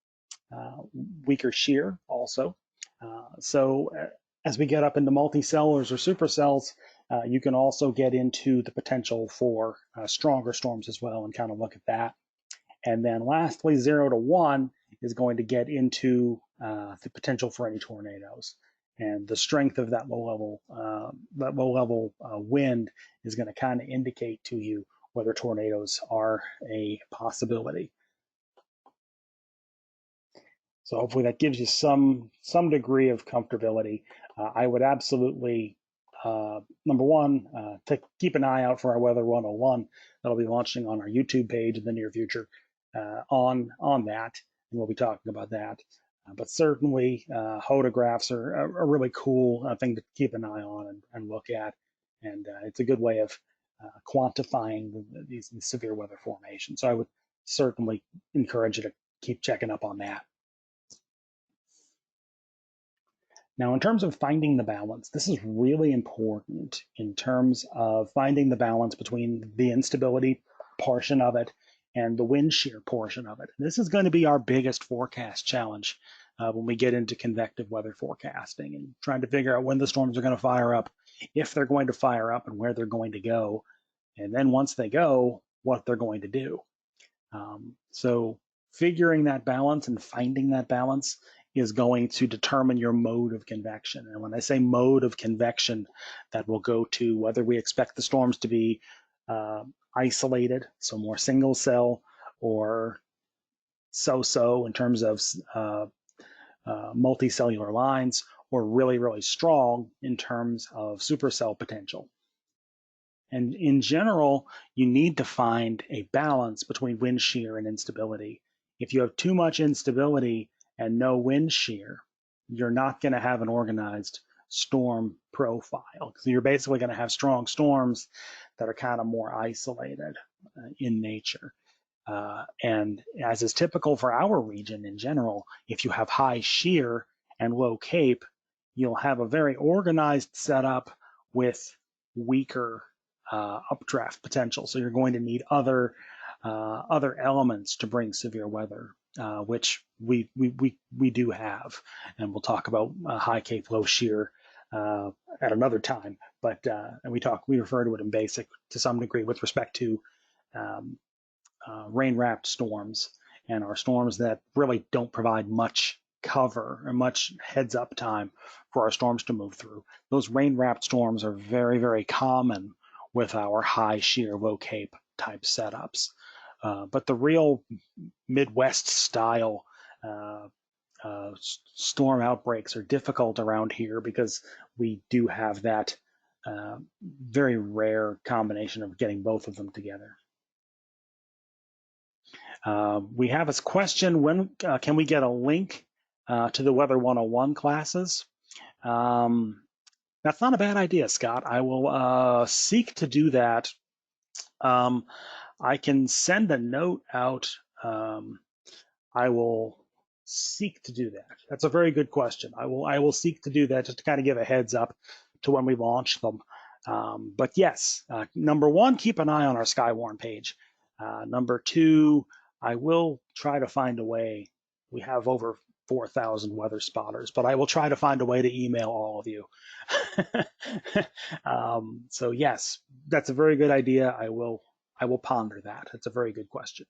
weaker shear also. As we get up into multicellars or supercells, you can also get into the potential for stronger storms as well and kind of look at that. And then lastly, 0 to 1 is going to get into the potential for any tornadoes. And the strength of that low level wind is going to kind of indicate to you whether tornadoes are a possibility. So hopefully that gives you some degree of comfortability. I would absolutely, number one, keep an eye out for our Weather 101 that'll be launching on our YouTube page in the near future on that, and we'll be talking about that. But certainly, hodographs are a really cool thing to keep an eye on and look at, and it's a good way of quantifying these severe weather formations. So I would certainly encourage you to keep checking up on that. Now, in terms of finding the balance, this is really important in terms of finding the balance between the instability portion of it and the wind shear portion of it. This is going to be our biggest forecast challenge when we get into convective weather forecasting and trying to figure out when the storms are going to fire up, if they're going to fire up, and where they're going to go. And then once they go, what they're going to do. So figuring that balance and finding that balance is going to determine your mode of convection. And when I say mode of convection, that will go to whether we expect the storms to be isolated, so more single cell, or so-so in terms of multicellular lines, or really, really strong in terms of supercell potential. And in general, you need to find a balance between wind shear and instability. If you have too much instability and no wind shear, you're not going to have an organized storm profile. So you're basically going to have strong storms that are kind of more isolated in nature. And as is typical for our region in general, if you have high shear and low cape, you'll have a very organized setup with weaker updraft potential. So you're going to need other elements to bring severe weather, which we do have, and we'll talk about high cape, low shear at another time. But and we refer to it in basic to some degree with respect to rain-wrapped storms, and our storms that really don't provide much cover or much heads-up time for our storms to move through. Those rain-wrapped storms are very, very common with our high shear, low cape type setups. But the real Midwest style storm outbreaks are difficult around here because we do have that very rare combination of getting both of them together. We have a question, when can we get a link to the Weather 101 classes? That's not a bad idea, Scott. I will seek to do that. I can send a note out. I will seek to do that. That's a very good question. I will seek to do that just to kind of give a heads up to when we launch them. But yes, number one, keep an eye on our SKYWARN page. Number two, I will try to find a way. We have over 4,000 weather spotters, but I will try to find a way to email all of you. So yes, that's a very good idea. I will ponder that. It's a very good question.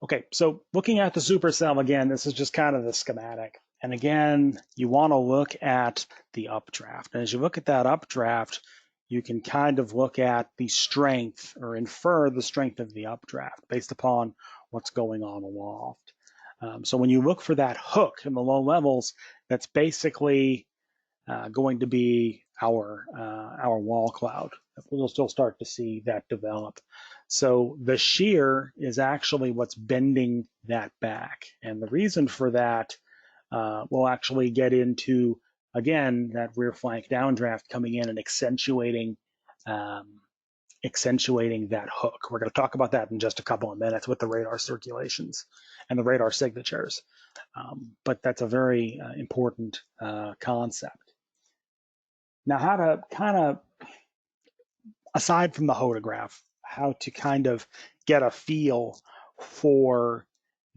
Okay, so looking at the supercell again, this is just kind of the schematic. And again, you want to look at the updraft. And as you look at that updraft, you can kind of look at the strength or infer the strength of the updraft based upon what's going on aloft. So when you look for that hook in the low levels, that's basically going to be our wall cloud. We'll still start to see that develop. So the shear is actually what's bending that back. And the reason for that, we'll actually get into, again, that rear flank downdraft coming in and accentuating that hook. We're going to talk about that in just a couple of minutes with the radar circulations and the radar signatures. But that's a very important concept. Now, how to kind of, aside from the hodograph, how to kind of get a feel for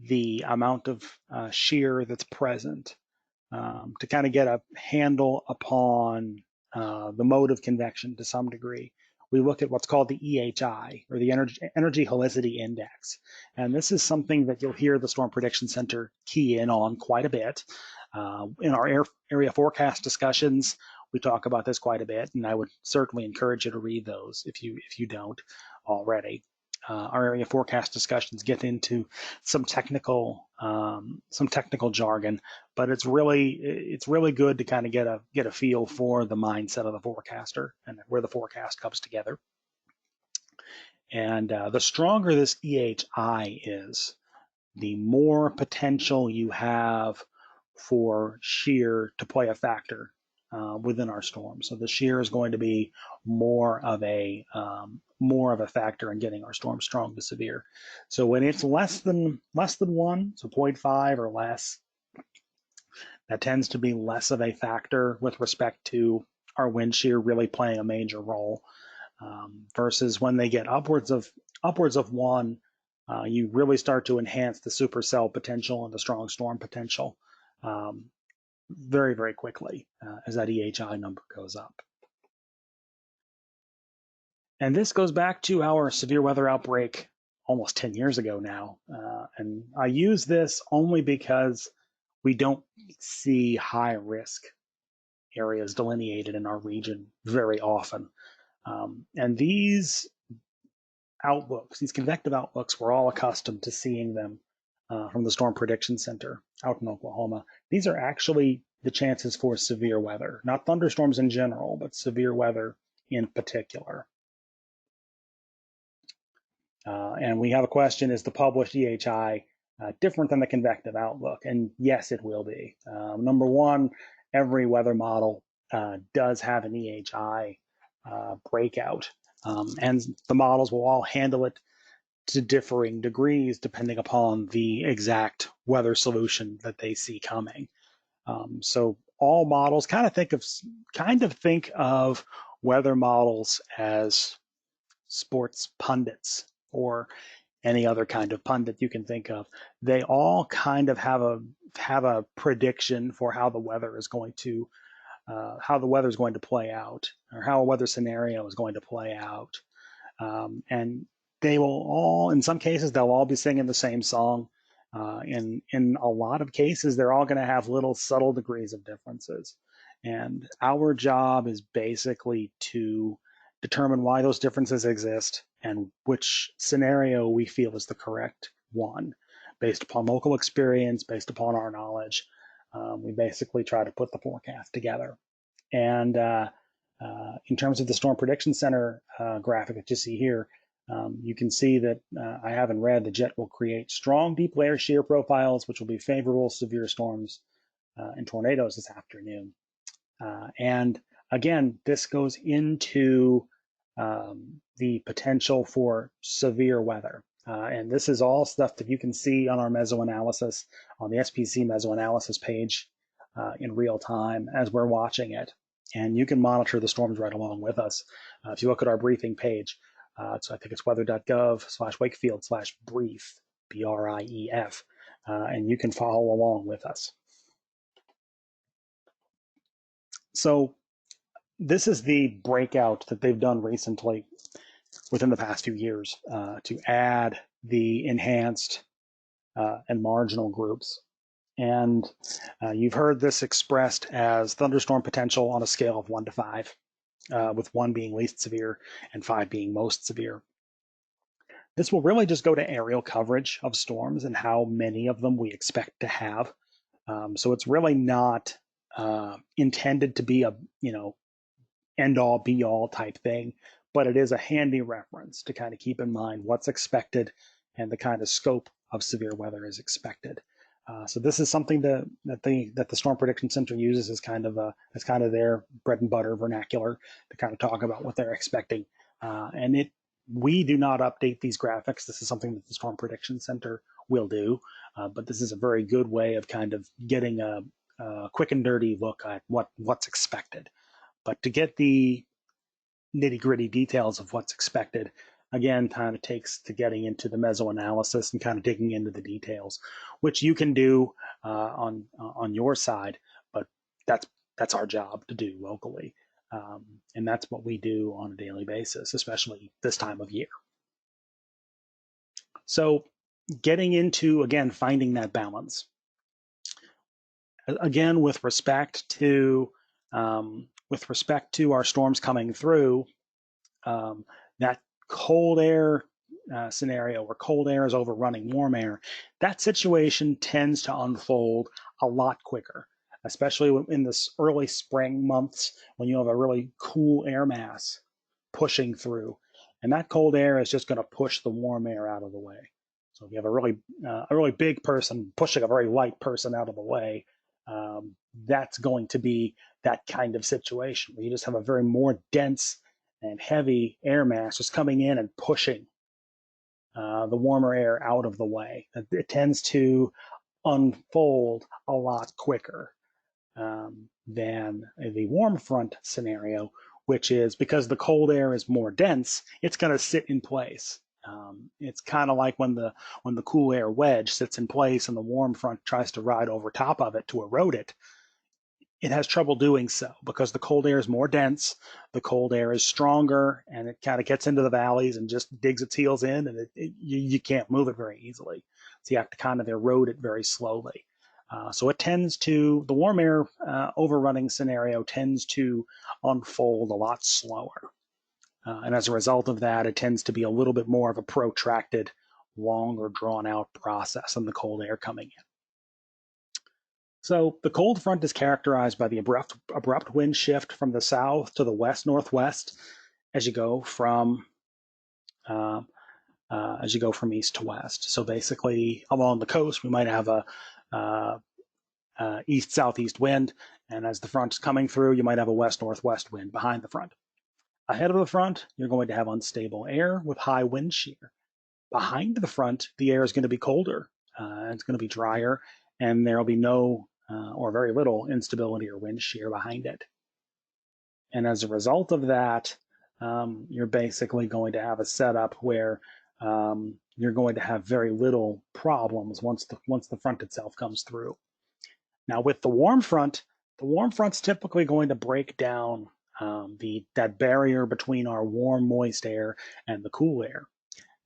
the amount of shear that's present, to kind of get a handle upon the mode of convection to some degree. We look at what's called the EHI, or the Energy Helicity Index. And this is something that you'll hear the Storm Prediction Center key in on quite a bit. In our area forecast discussions, we talk about this quite a bit, and I would certainly encourage you to read those if you don't already. Our area forecast discussions get into some technical jargon, but it's really good to kind of get a feel for the mindset of the forecaster and where the forecast comes together. And the stronger this EHI is, the more potential you have for shear to play a factor within our storm. So the shear is going to be more of a factor in getting our storm strong to severe. So when it's less than 1, so 0.5 or less, that tends to be less of a factor with respect to our wind shear really playing a major role. versus when they get upwards of 1, you really start to enhance the supercell potential and the strong storm potential very, very quickly as that EHI number goes up. And this goes back to our severe weather outbreak almost 10 years ago now. And I use this only because we don't see high risk areas delineated in our region very often. And these outlooks, these convective outlooks, we're all accustomed to seeing them from the Storm Prediction Center out in Oklahoma. These are actually the chances for severe weather, not thunderstorms in general, but severe weather in particular. And we have a question, is the published EHI different than the convective outlook? And yes, it will be. Number one, every weather model does have an EHI breakout. And the models will all handle it to differing degrees depending upon the exact weather solution that they see coming. So all models kind of think of weather models as sports pundits or any other kind of pundit you can think of. They all kind of have a prediction for how the weather is going to play out, or how a weather scenario is going to play out. And they will all, in some cases, they'll all be singing the same song. In a lot of cases, they're all going to have little subtle degrees of differences. And our job is basically to determine why those differences exist and which scenario we feel is the correct one, based upon local experience, based upon our knowledge. We basically try to put the forecast together. And in terms of the Storm Prediction Center graphic that you see here, you can see that I have in red the jet will create strong deep layer shear profiles, which will be favorable severe storms and tornadoes this afternoon. And again, this goes into the potential for severe weather. And this is all stuff that you can see on our mesoanalysis, on the SPC mesoanalysis page in real time as we're watching it. And you can monitor the storms right along with us. If you look at our briefing page, so I think it's weather.gov/Wakefield/brief, BRIEF, and you can follow along with us. So this is the breakout that they've done recently within the past few years to add the enhanced and marginal groups. And you've heard this expressed as thunderstorm potential on a scale of 1 to 5, with 1 being least severe and 5 being most severe. This will really just go to aerial coverage of storms and how many of them we expect to have. So it's really not intended to be a, end-all, be-all type thing, but it is a handy reference to kind of keep in mind what's expected and the kind of scope of severe weather is expected. So this is something that the Storm Prediction Center uses as kind of their bread and butter vernacular to kind of talk about what they're expecting. And we do not update these graphics. This is something that the Storm Prediction Center will do, but this is a very good way of kind of getting a quick and dirty look at what's expected. But to get the nitty-gritty details of what's expected, again, kind of takes to getting into the mesoanalysis and kind of digging into the details, which you can do on your side, but that's our job to do locally. And that's what we do on a daily basis, especially this time of year. So getting into, again, finding that balance. Again, with respect to our storms coming through, that cold air scenario where cold air is overrunning warm air, that situation tends to unfold a lot quicker, especially in this early spring months when you have a really cool air mass pushing through. And that cold air is just going to push the warm air out of the way. So if you have a really big person pushing a very light person out of the way, that's going to be that kind of situation where you just have a very more dense and heavy air mass just coming in and pushing the warmer air out of the way. It tends to unfold a lot quicker than the warm front scenario, which is because the cold air is more dense, it's going to sit in place. It's kind of like when the cool air wedge sits in place and the warm front tries to ride over top of it to erode it. It has trouble doing so because the cold air is more dense, the cold air is stronger, and it kind of gets into the valleys and just digs its heels in, and you can't move it very easily. So you have to kind of erode it very slowly. So it tends to, the warm air overrunning scenario tends to unfold a lot slower. And as a result of that, it tends to be a little bit more of a protracted, longer drawn out process than the cold air coming in. So the cold front is characterized by the abrupt wind shift from the south to the west-northwest as you go from east to west. So basically, along the coast, we might have a east-southeast wind, and as the front is coming through, you might have a west-northwest wind behind the front. Ahead of the front, you're going to have unstable air with high wind shear. Behind the front, the air is going to be colder. It's going to be drier, and there will be no or very little instability or wind shear behind it. And as a result of that, you're basically going to have a setup where you're going to have very little problems once the front itself comes through. Now, with the warm front's typically going to break down that barrier between our warm, moist air and the cool air.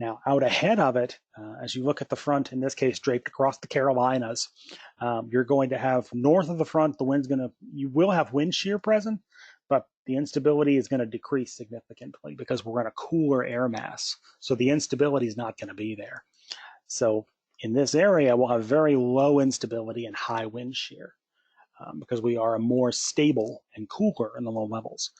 Now, out ahead of it, as you look at the front, in this case, draped across the Carolinas, you're going to have north of the front, you will have wind shear present, but the instability is going to decrease significantly because we're in a cooler air mass. So the instability is not going to be there. So in this area, we'll have very low instability and high wind shear because we are more stable and cooler in the low levels.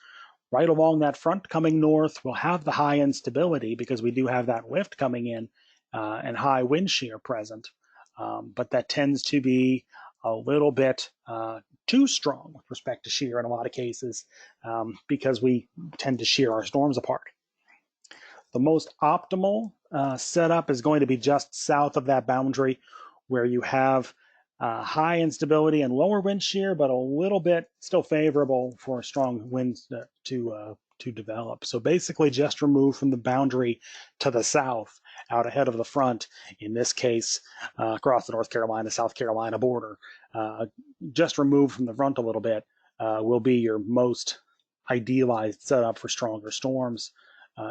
Right along that front coming north, we'll have the high instability because we do have that lift coming in and high wind shear present. But that tends to be a little bit too strong with respect to shear in a lot of cases because we tend to shear our storms apart. The most optimal setup is going to be just south of that boundary where you have high instability and lower wind shear, but a little bit still favorable for strong winds to develop. So basically just remove from the boundary to the south, out ahead of the front, in this case, across the North Carolina, South Carolina border, just remove from the front a little bit will be your most idealized setup for stronger storms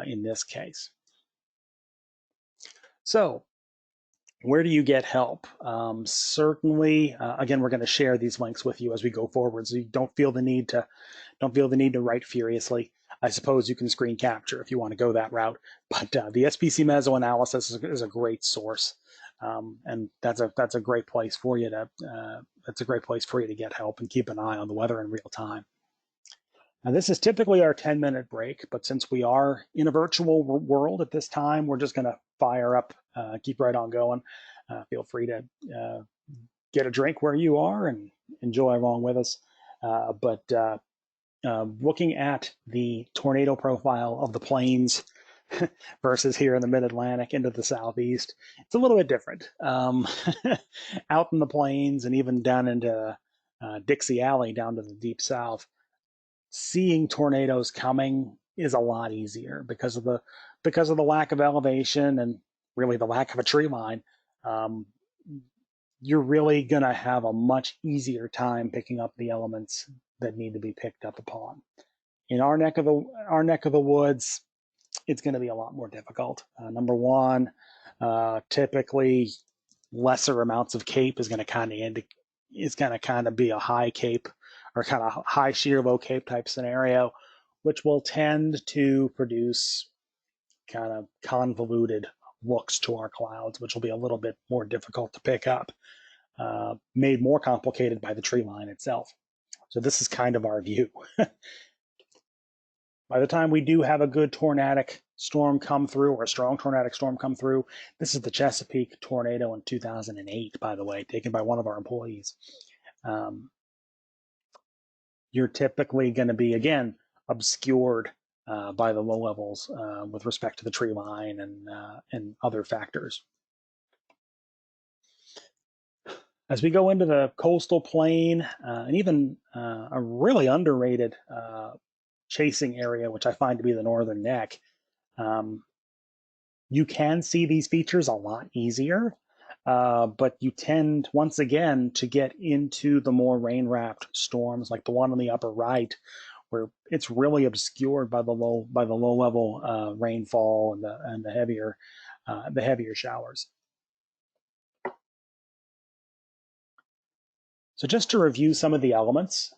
in this case. So where do you get help? Certainly, again, we're going to share these links with you as we go forward, so you don't feel the need to write furiously. I suppose you can screen capture if you want to go that route, but the SPC Meso analysis is a great source, and that's a great place for you to get help and keep an eye on the weather in real time. Now, this is typically our 10-minute break, but since we are in a virtual world at this time, we're just going to fire up, keep right on going. Feel free to get a drink where you are and enjoy along with us. But looking at the tornado profile of the plains versus here in the mid-Atlantic into the southeast, it's a little bit different. Out in the plains and even down into Dixie Alley, down to the deep south, seeing tornadoes coming is a lot easier because of the lack of elevation and really the lack of a tree line. You're really going to have a much easier time picking up the elements that need to be picked up upon. In our neck of the woods, it's going to be a lot more difficult. Number one, typically lesser amounts of CAPE is going to kind of be a high CAPE or kind of high shear, low CAPE type scenario, which will tend to produce kind of convoluted looks to our clouds, which will be a little bit more difficult to pick up, made more complicated by the tree line itself. So this is kind of our view. By the time we do have a good tornadic storm come through, or a strong tornadic storm come through, this is the Chesapeake tornado in 2008, by the way, taken by one of our employees. You're typically going to be, again, obscured by the low levels with respect to the tree line and other factors. As we go into the coastal plain and even a really underrated chasing area, which I find to be the northern neck, you can see these features a lot easier, but you tend, once again, to get into the more rain-wrapped storms, like the one on the upper right, where it's really obscured by the low level rainfall and the heavier showers. So just to review some of the elements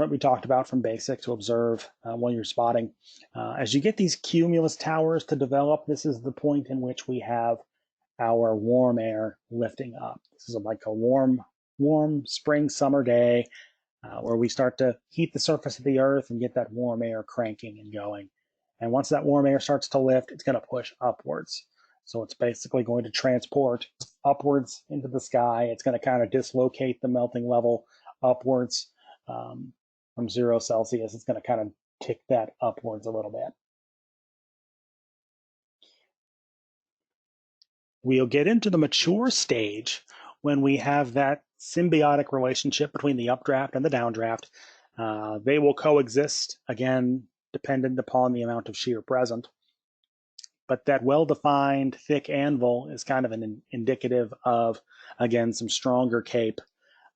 we talked about from basic to observe while you're spotting. As you get these cumulus towers to develop, this is the point in which we have our warm air lifting up. This is like a warm spring, summer day where we start to heat the surface of the earth and get that warm air cranking and going. And once that warm air starts to lift, it's going to push upwards. So it's basically going to transport upwards into the sky. It's going to kind of dislocate the melting level upwards from 0 Celsius. It's going to kind of tick that upwards a little bit. We'll get into the mature stage when we have that symbiotic relationship between the updraft and the downdraft. They will coexist, again, dependent upon the amount of shear present. But that well-defined thick anvil is kind of an indicative of, again, some stronger cape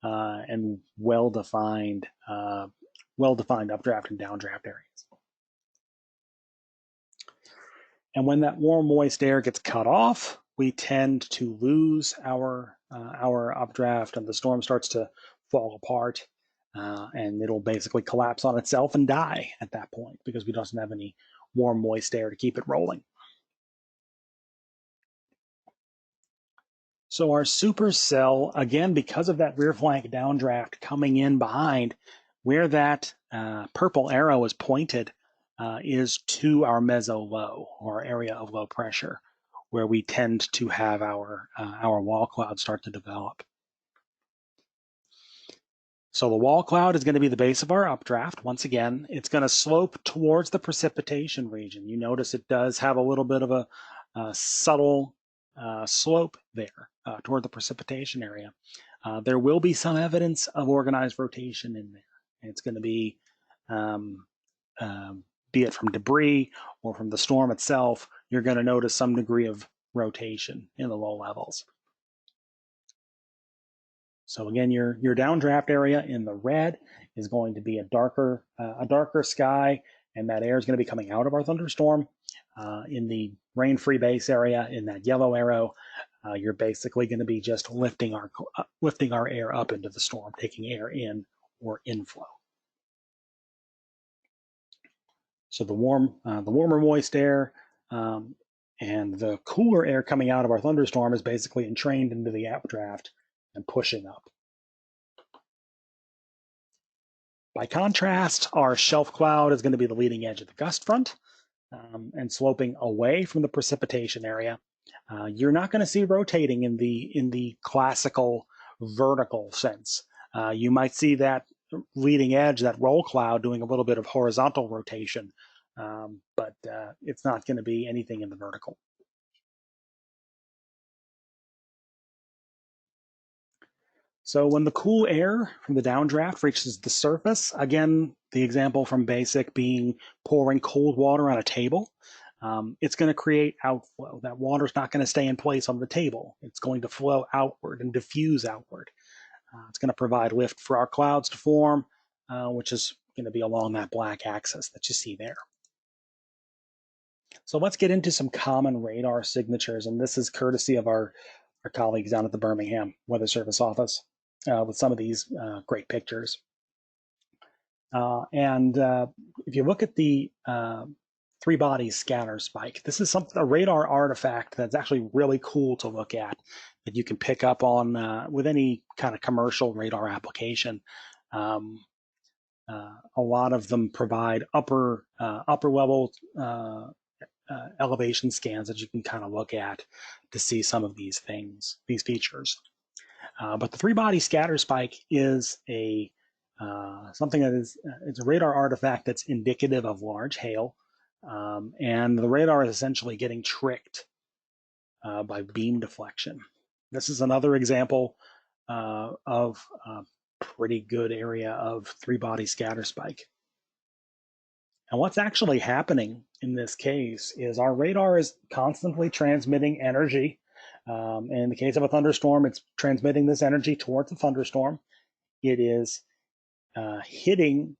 and well-defined updraft and downdraft areas. And when that warm, moist air gets cut off, we tend to lose our updraft, and the storm starts to fall apart, and it'll basically collapse on itself and die at that point because we don't have any warm, moist air to keep it rolling. So our supercell, again, because of that rear flank downdraft coming in behind, where that purple arrow is pointed is to our meso low, or area of low pressure, where we tend to have our wall cloud start to develop. So the wall cloud is going to be the base of our updraft. Once again, it's going to slope towards the precipitation region. You notice it does have a little bit of a subtle slope there toward the precipitation area. There will be some evidence of organized rotation in there. It's going to be it from debris or from the storm itself, you're going to notice some degree of rotation in the low levels. So again, your downdraft area in the red is going to be a darker sky, and that air is going to be coming out of our thunderstorm. In the rain-free base area, in that yellow arrow, you're basically going to be just lifting our air up into the storm, taking air in or inflow. So the warmer moist air and the cooler air coming out of our thunderstorm is basically entrained into the updraft and pushing up. By contrast, our shelf cloud is going to be the leading edge of the gust front and sloping away from the precipitation area. You're not going to see rotating in the classical vertical sense. You might see that leading edge, that roll cloud, doing a little bit of horizontal rotation, but it's not going to be anything in the vertical. So when the cool air from the downdraft reaches the surface, again, the example from basic being pouring cold water on a table, it's going to create outflow. That water's not going to stay in place on the table. It's going to flow outward and diffuse outward. It's going to provide lift for our clouds to form, which is going to be along that black axis that you see there. So let's get into some common radar signatures, and this is courtesy of our colleagues down at the Birmingham Weather Service office with some of these great pictures. If you look at the three-body scatter spike, this is a radar artifact that's actually really cool to look at, that you can pick up on with any kind of commercial radar application. A lot of them provide upper level elevation scans that you can kind of look at to see some of these things, these features. But the three-body scatter spike is something that is it's a radar artifact that's indicative of large hail, and the radar is essentially getting tricked by beam deflection. This is another example of a pretty good area of three-body scatter spike. And what's actually happening in this case is our radar is constantly transmitting energy. In the case of a thunderstorm, it's transmitting this energy towards the thunderstorm. It is hitting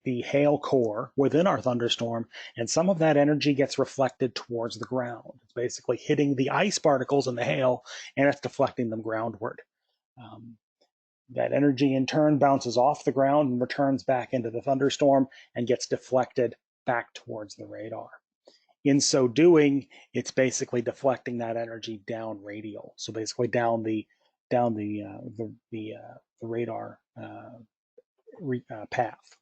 the hail core within our thunderstorm, and some of that energy gets reflected towards the ground. It's basically hitting the ice particles in the hail, and it's deflecting them groundward. That energy in turn bounces off the ground and returns back into the thunderstorm and gets deflected back towards the radar. In so doing, it's basically deflecting that energy down radial, so basically down the radar path.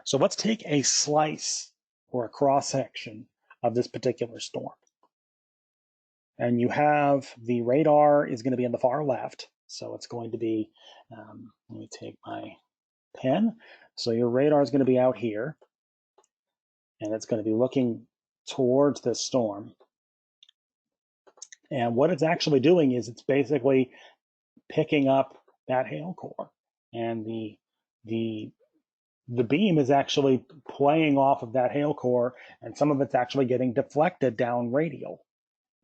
So let's take a slice or a cross section of this particular storm. And you have the radar is going to be in the far left. So it's going to be, let me take my pen. So your radar is going to be out here. And it's going to be looking towards this storm. And what it's actually doing is it's basically picking up that hail core. And the beam is actually playing off of that hail core, and some of it's actually getting deflected down radial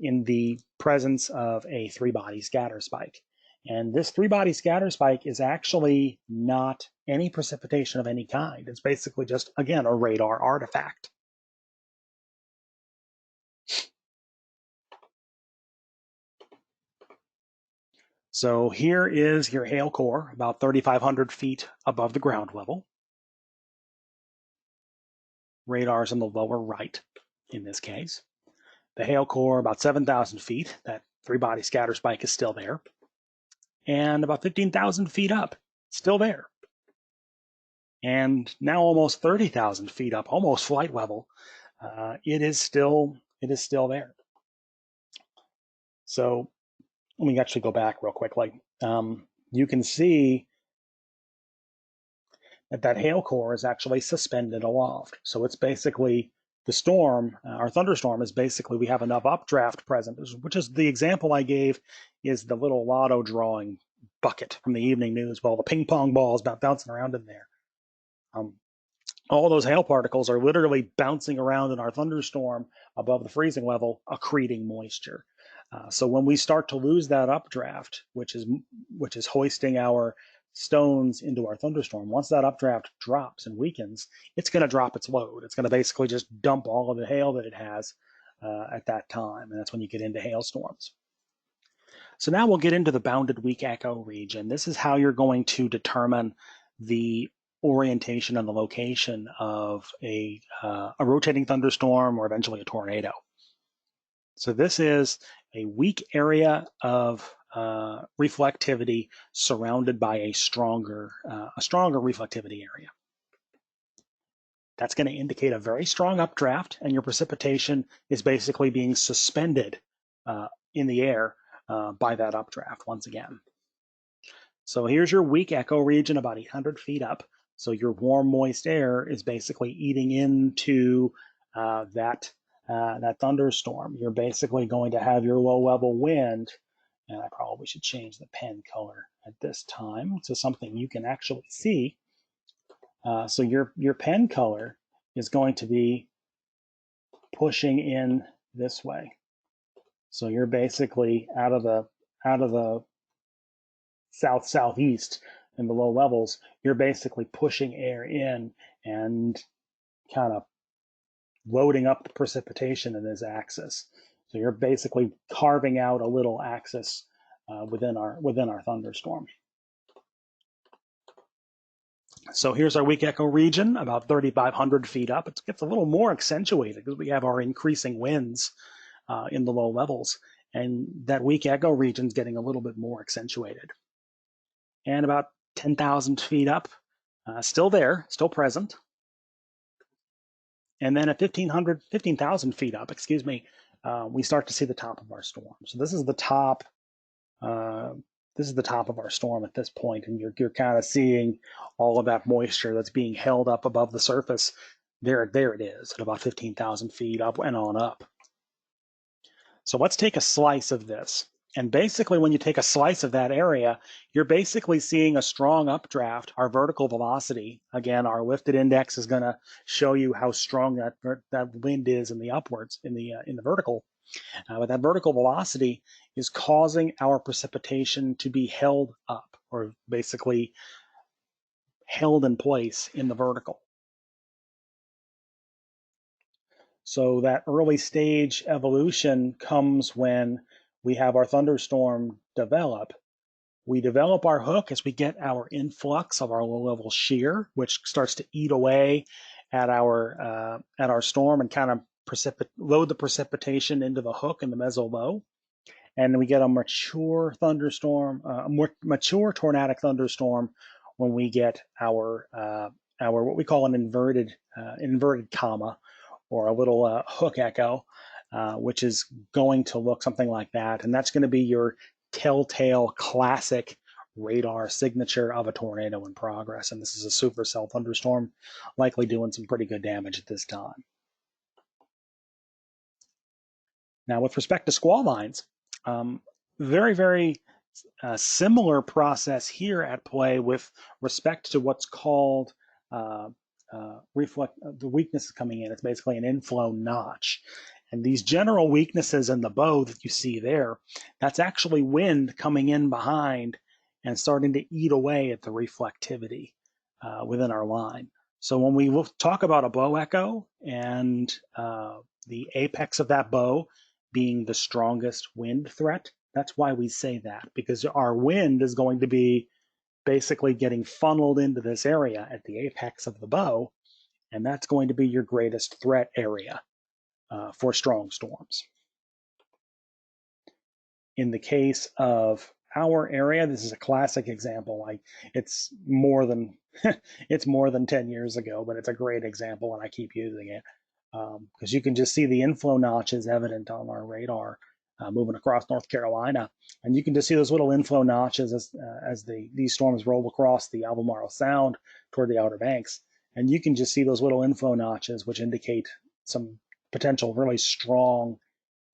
in the presence of a three-body scatter spike. And this three-body scatter spike is actually not any precipitation of any kind. It's basically just, again, a radar artifact. So here is your hail core, about 3,500 feet above the ground level. Radar's in the lower right in this case. The hail core about 7,000 feet. That three-body scatter spike is still there. And about 15,000 feet up, still there. And now almost 30,000 feet up, almost flight level, it is still there. So let me actually go back real quickly. You can see that hail core is actually suspended aloft. So it's basically the storm, our thunderstorm is basically, we have enough updraft present, which is the example I gave is the little lotto drawing bucket from the evening news, while the ping pong balls bouncing around in there. All those hail particles are literally bouncing around in our thunderstorm above the freezing level, accreting moisture. So when we start to lose that updraft, which is hoisting our stones into our thunderstorm, once that updraft drops and weakens, it's going to drop its load. It's going to basically just dump all of the hail that it has at that time, and that's when you get into hailstorms. So now we'll get into the bounded weak echo region. This is how you're going to determine the orientation and the location of a rotating thunderstorm or eventually a tornado. So this is a weak area of reflectivity surrounded by a stronger reflectivity area. That's going to indicate a very strong updraft, and your precipitation is basically being suspended in the air by that updraft once again. So here's your weak echo region about 800 feet up. So your warm, moist air is basically eating into that thunderstorm. You're basically going to have your low-level wind, and I probably should change the pen color at this time to something you can actually see. So your pen color is going to be pushing in this way. So you're basically out of the south-southeast in the low levels, you're basically pushing air in and kind of loading up the precipitation in this axis. So you're basically carving out a little axis within our thunderstorm. So here's our weak echo region, about 3,500 feet up. It gets a little more accentuated because we have our increasing winds in the low levels, and that weak echo region is getting a little bit more accentuated. And about 10,000 feet up, still there, still present. And then at 15,000 feet up, we start to see the top of our storm. So this is the top. This is the top of our storm at this point, and you're kind of seeing all of that moisture that's being held up above the surface. There it is at about 15,000 feet up and on up. So let's take a slice of this, And basically, when you take a slice of that area, you're basically seeing a strong updraft. Our vertical velocity, again, our lifted index is going to show you how strong that wind is in the upwards, in the vertical. But that vertical velocity is causing our precipitation to be held up, or basically held in place in the vertical. So that early stage evolution comes when we have our thunderstorm develop. We develop our hook as we get our influx of our low-level shear, which starts to eat away at our storm and kind of load the precipitation into the hook in the meso low. And we get a mature thunderstorm, mature tornadic thunderstorm when we get our what we call an inverted comma, or a little hook echo, which is going to look something like that. And that's going to be your telltale classic radar signature of a tornado in progress. And this is a supercell thunderstorm, likely doing some pretty good damage at this time. Now, with respect to squall lines, very, very similar process here at play with respect to what's called the weakness is coming in. It's basically an inflow notch. And these general weaknesses in the bow that you see there, that's actually wind coming in behind and starting to eat away at the reflectivity within our line. So when we talk about a bow echo and the apex of that bow being the strongest wind threat, that's why we say that, because our wind is going to be basically getting funneled into this area at the apex of the bow, and that's going to be your greatest threat area for strong storms. In the case of our area, this is a classic example. Like, it's more than 10 years ago, but it's a great example, and I keep using it because you can just see the inflow notches evident on our radar moving across North Carolina, and you can just see those little inflow notches as these storms roll across the Albemarle Sound toward the Outer Banks, and you can just see those little inflow notches, which indicate some potential really strong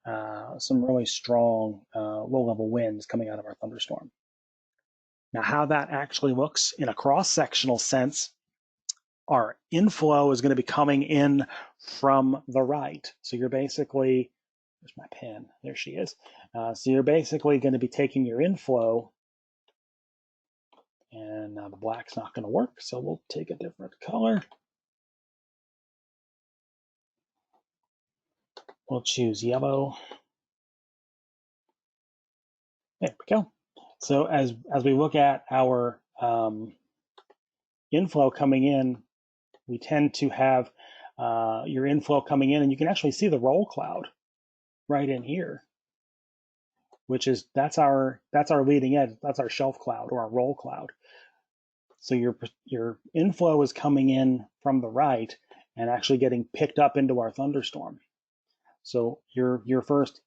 low-level winds coming out of our thunderstorm. Now, how that actually looks in a cross-sectional sense, our inflow is going to be coming in from the right. So you're basically, there's my pen, there she is. So you're basically going to be taking your inflow, and now the black's not going to work, so we'll take a different color. We'll choose yellow. There we go. So as we look at our inflow coming in, we tend to have your inflow coming in, and you can actually see the roll cloud right in here, which is that's our leading edge, that's our shelf cloud or our roll cloud. So your inflow is coming in from the right and actually getting picked up into our thunderstorm. So your first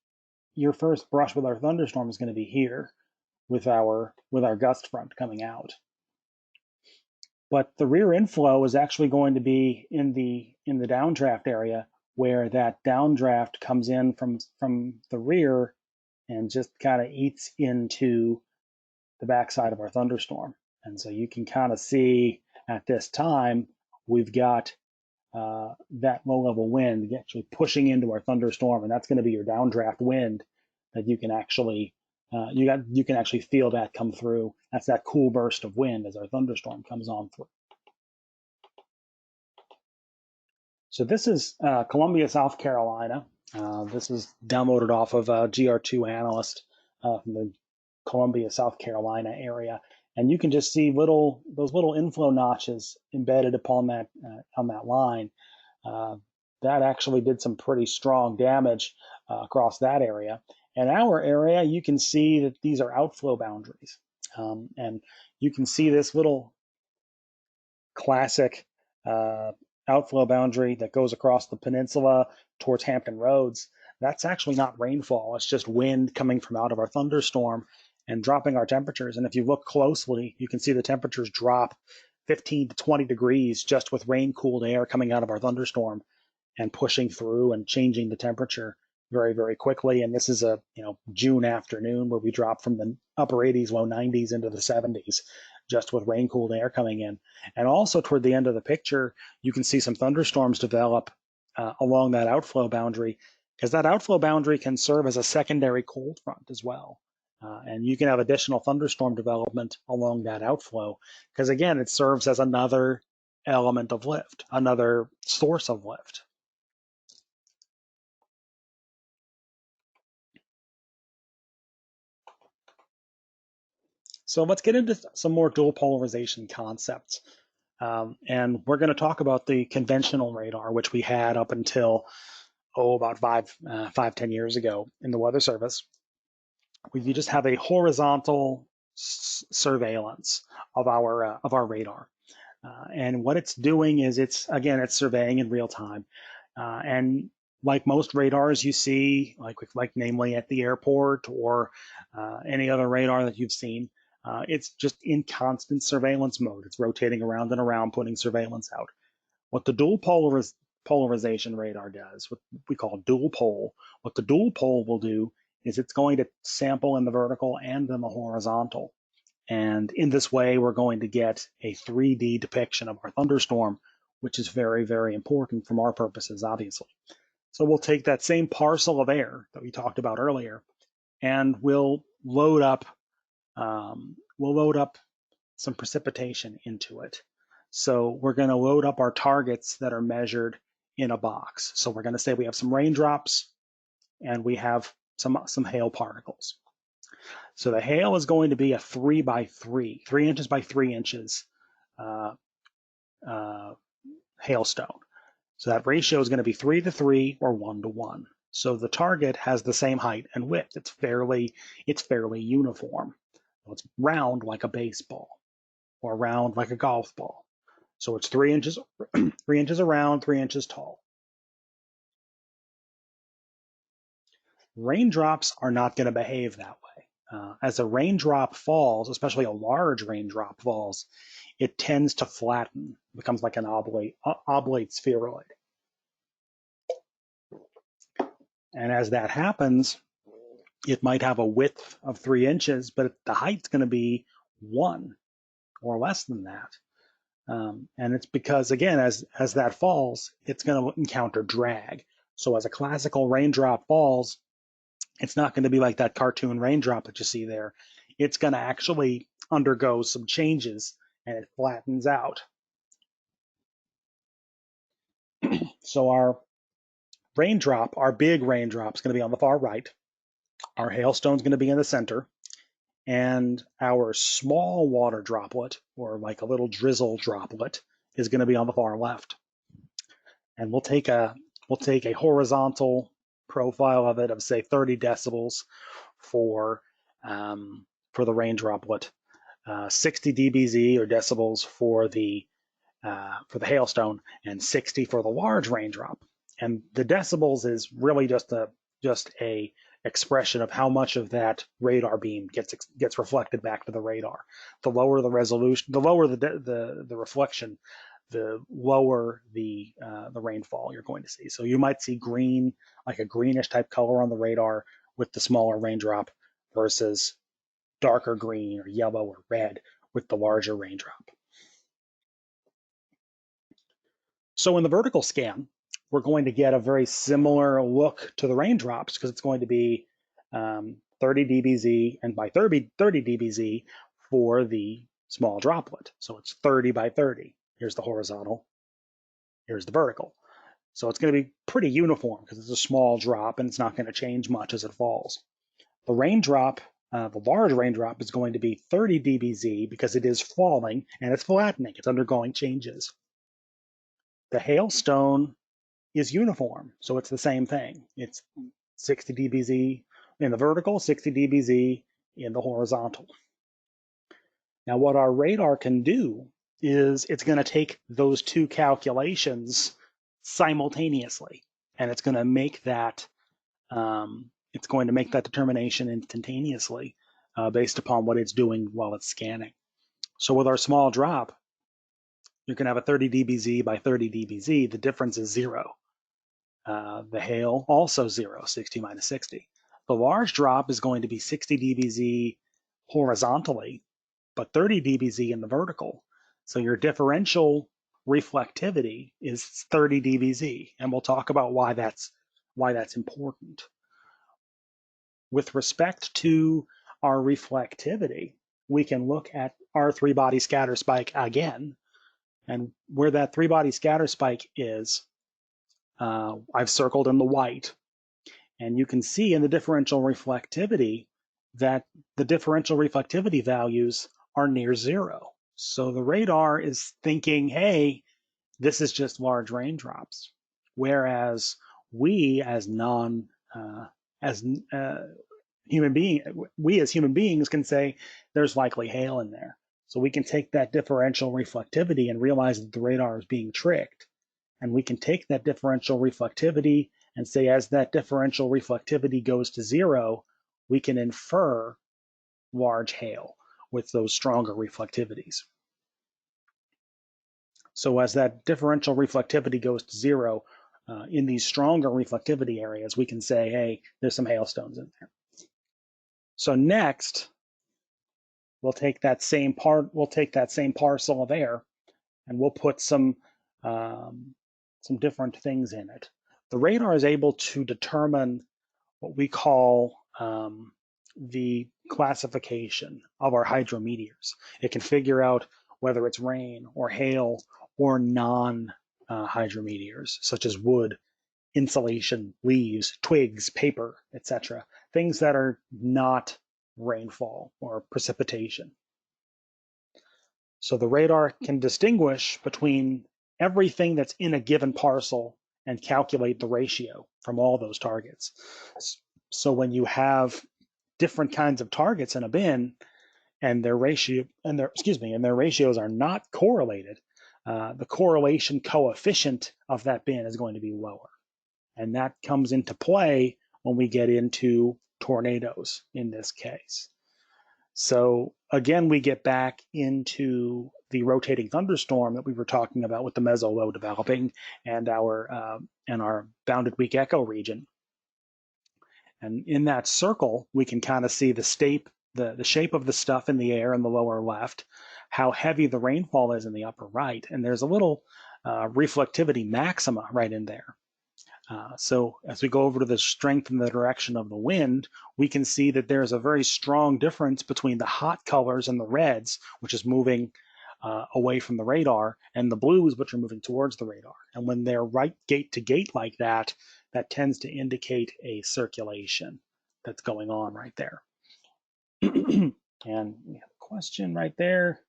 brush with our thunderstorm is going to be here with our gust front coming out. But the rear inflow is actually going to be in the downdraft area, where that downdraft comes in from the rear and just kind of eats into the backside of our thunderstorm. And so you can kind of see at this time we've got that low-level wind actually pushing into our thunderstorm, and that's going to be your downdraft wind that you can actually you can actually feel that come through. That's that cool burst of wind as our thunderstorm comes on through. So this is Columbia, South Carolina. This is downloaded off of GR2 Analyst from the Columbia, South Carolina area, and you can just see those little inflow notches embedded upon that on that line. That actually did some pretty strong damage across that area. In our area, you can see that these are outflow boundaries, and you can see this little classic outflow boundary that goes across the peninsula towards Hampton Roads. That's actually not rainfall. It's just wind coming from out of our thunderstorm and dropping our temperatures. And if you look closely, you can see the temperatures drop 15 to 20 degrees just with rain-cooled air coming out of our thunderstorm and pushing through and changing the temperature very, very quickly. And this is a June afternoon where we dropped from the upper 80s, low 90s into the 70s, just with rain-cooled air coming in. And also toward the end of the picture, you can see some thunderstorms develop along that outflow boundary, because that outflow boundary can serve as a secondary cold front as well. And you can have additional thunderstorm development along that outflow, because again, it serves as another element of lift, another source of lift. So let's get into some more dual polarization concepts. And we're going to talk about the conventional radar, which we had up until, about 10 years ago in the Weather Service. You just have a horizontal surveillance of our radar. And what it's doing is it's surveying in real time. And like most radars you see, like namely at the airport or any other radar that you've seen, it's just in constant surveillance mode. It's rotating around and around, putting surveillance out. What the dual polarization radar does, what we call dual pol, what the dual pol will do is it's going to sample in the vertical and in the horizontal. And in this way, we're going to get a 3D depiction of our thunderstorm, which is very, very important from our purposes, obviously. So we'll take that same parcel of air that we talked about earlier, and we'll load up some precipitation into it. So we're going to load up our targets that are measured in a box. So we're going to say we have some raindrops and we have some hail particles. So the hail is going to be a 3 by 3 inches by 3 inches hailstone. So that ratio is going to be 3 to 3 or 1 to 1. So the target has the same height and width. It's fairly uniform. It's round like a baseball or round like a golf ball. So it's 3 inches, 3 inches around, 3 inches tall. Raindrops are not going to behave that way. As a raindrop falls, especially a large raindrop falls, it tends to flatten, becomes like an oblate spheroid. And as that happens, it might have a width of 3 inches, but the height's going to be 1 or less than that. And it's because, again, as that falls, it's going to encounter drag. So as a classical raindrop falls, it's not going to be like that cartoon raindrop that you see there. It's going to actually undergo some changes and it flattens out. So our big raindrop is going to be on the far right. Our hailstone is going to be in the center. And our small water droplet, or like a little drizzle droplet, is going to be on the far left. And we'll take a horizontal profile of it of say 30 decibels for the rain droplet, 60 dBz or decibels for the hailstone, and 60 for the large raindrop. And the decibels is really just a expression of how much of that radar beam gets reflected back to the radar. The lower the resolution, the lower the reflection, the lower the rainfall you're going to see. So you might see green, like a greenish type color on the radar with the smaller raindrop versus darker green or yellow or red with the larger raindrop. So in the vertical scan, we're going to get a very similar look to the raindrops because it's going to be 30 dBz, and by 30 dBz for the small droplet. So it's 30 by 30. Here's the horizontal, here's the vertical. So it's going to be pretty uniform because it's a small drop and it's not going to change much as it falls. The raindrop, the large raindrop, is going to be 30 dBz because it is falling and it's flattening. It's undergoing changes. The hailstone is uniform, so it's the same thing. It's 60 dBz in the vertical, 60 dBz in the horizontal. Now, what our radar can do is it's going to take those two calculations simultaneously, and it's going to make that determination instantaneously based upon what it's doing while it's scanning. So with our small drop, you can have a 30 dBz by 30 dBz. The difference is 0. The hail, also 0, 60 minus 60. The large drop is going to be 60 dBz horizontally, but 30 dBz in the vertical. So your differential reflectivity is 30 dBz, and we'll talk about why that's important. With respect to our reflectivity, we can look at our three-body scatter spike again, and where that three-body scatter spike is, I've circled in the white, and you can see in the differential reflectivity that the differential reflectivity values are near 0. So the radar is thinking, hey, this is just large raindrops. Whereas we as human beings can say there's likely hail in there. So we can take that differential reflectivity and realize that the radar is being tricked. And we can take that differential reflectivity and say, as that differential reflectivity goes to 0, we can infer large hail with those stronger reflectivities. So as that differential reflectivity goes to 0, in these stronger reflectivity areas, we can say, hey, there's some hailstones in there. So next, we'll take that same parcel of air, and we'll put some different things in it. The radar is able to determine what we call the classification of our hydrometeors. It can figure out whether it's rain or hail or non-hydrometeors, such as wood, insulation, leaves, twigs, paper, etc. Things that are not rainfall or precipitation. So the radar can distinguish between everything that's in a given parcel and calculate the ratio from all those targets. So when you have different kinds of targets in a bin and their ratios are not correlated, the correlation coefficient of that bin is going to be lower. And that comes into play when we get into tornadoes in this case. So again, we get back into the rotating thunderstorm that we were talking about with the meso low developing and our bounded weak echo region. And in that circle, we can kind of see the shape of the stuff in the air in the lower left, how heavy the rainfall is in the upper right, and there's a little reflectivity maxima right in there. So as we go over to the strength and the direction of the wind, we can see that there's a very strong difference between the hot colors and the reds, which is moving away from the radar, and the blues, which are moving towards the radar. And when they're right gate to gate like that, that tends to indicate a circulation that's going on right there. And we have a question right there.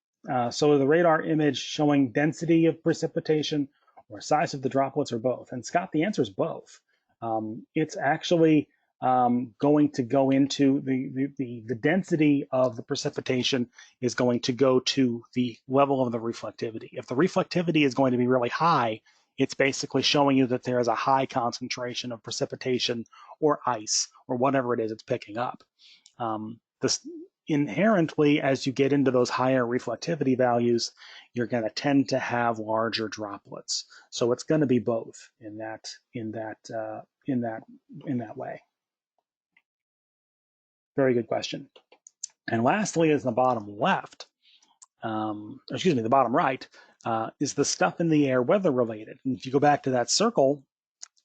So the radar image showing density of precipitation or size of the droplets, or both? And Scott, the answer is both. It's actually going to go into the density of the precipitation is going to go to the level of the reflectivity. If the reflectivity is going to be really high, it's basically showing you that there is a high concentration of precipitation or ice or whatever it is it's picking up. This inherently, as you get into those higher reflectivity values, you're going to tend to have larger droplets. So it's going to be both in that way. Very good question. And lastly, is the bottom left. The bottom right is the stuff in the air weather related. And if you go back to that circle,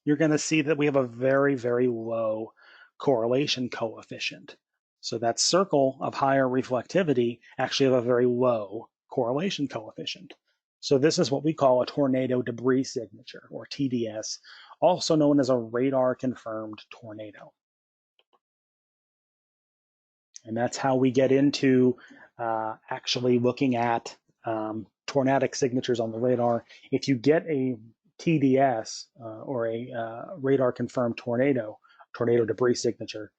you're going to see that we have a very, very low correlation coefficient. So that circle of higher reflectivity actually have a very low correlation coefficient. So this is what we call a tornado debris signature, or TDS, also known as a radar confirmed tornado. And that's how we get into actually looking at tornadic signatures on the radar. If you get a TDS or a radar confirmed tornado debris signature,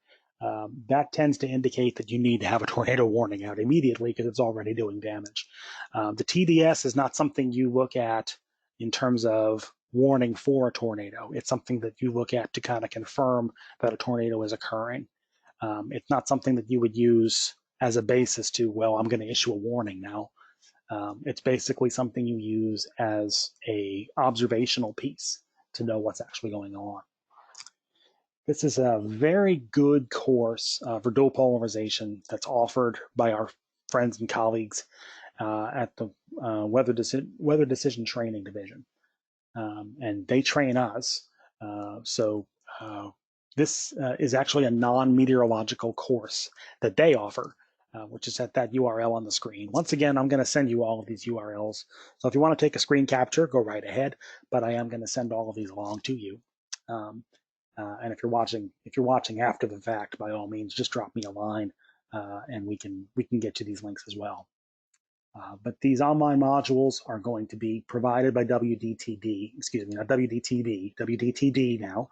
that tends to indicate that you need to have a tornado warning out immediately because it's already doing damage. The TDS is not something you look at in terms of warning for a tornado. It's something that you look at to kind of confirm that a tornado is occurring. It's not something that you would use as a basis to, well, I'm going to issue a warning now. It's basically something you use as a observational piece to know what's actually going on. This is a very good course for dual polarization that's offered by our friends and colleagues at the Weather Decision Training Division. And they train us. This is actually a non-meteorological course that they offer, which is at that URL on the screen. Once again, I'm going to send you all of these URLs. So if you want to take a screen capture, go right ahead. But I am going to send all of these along to you. And if you're watching after the fact, by all means, just drop me a line, and we can get you these links as well. But these online modules are going to be provided by WDTD, excuse me, not WDTV, WDTD now.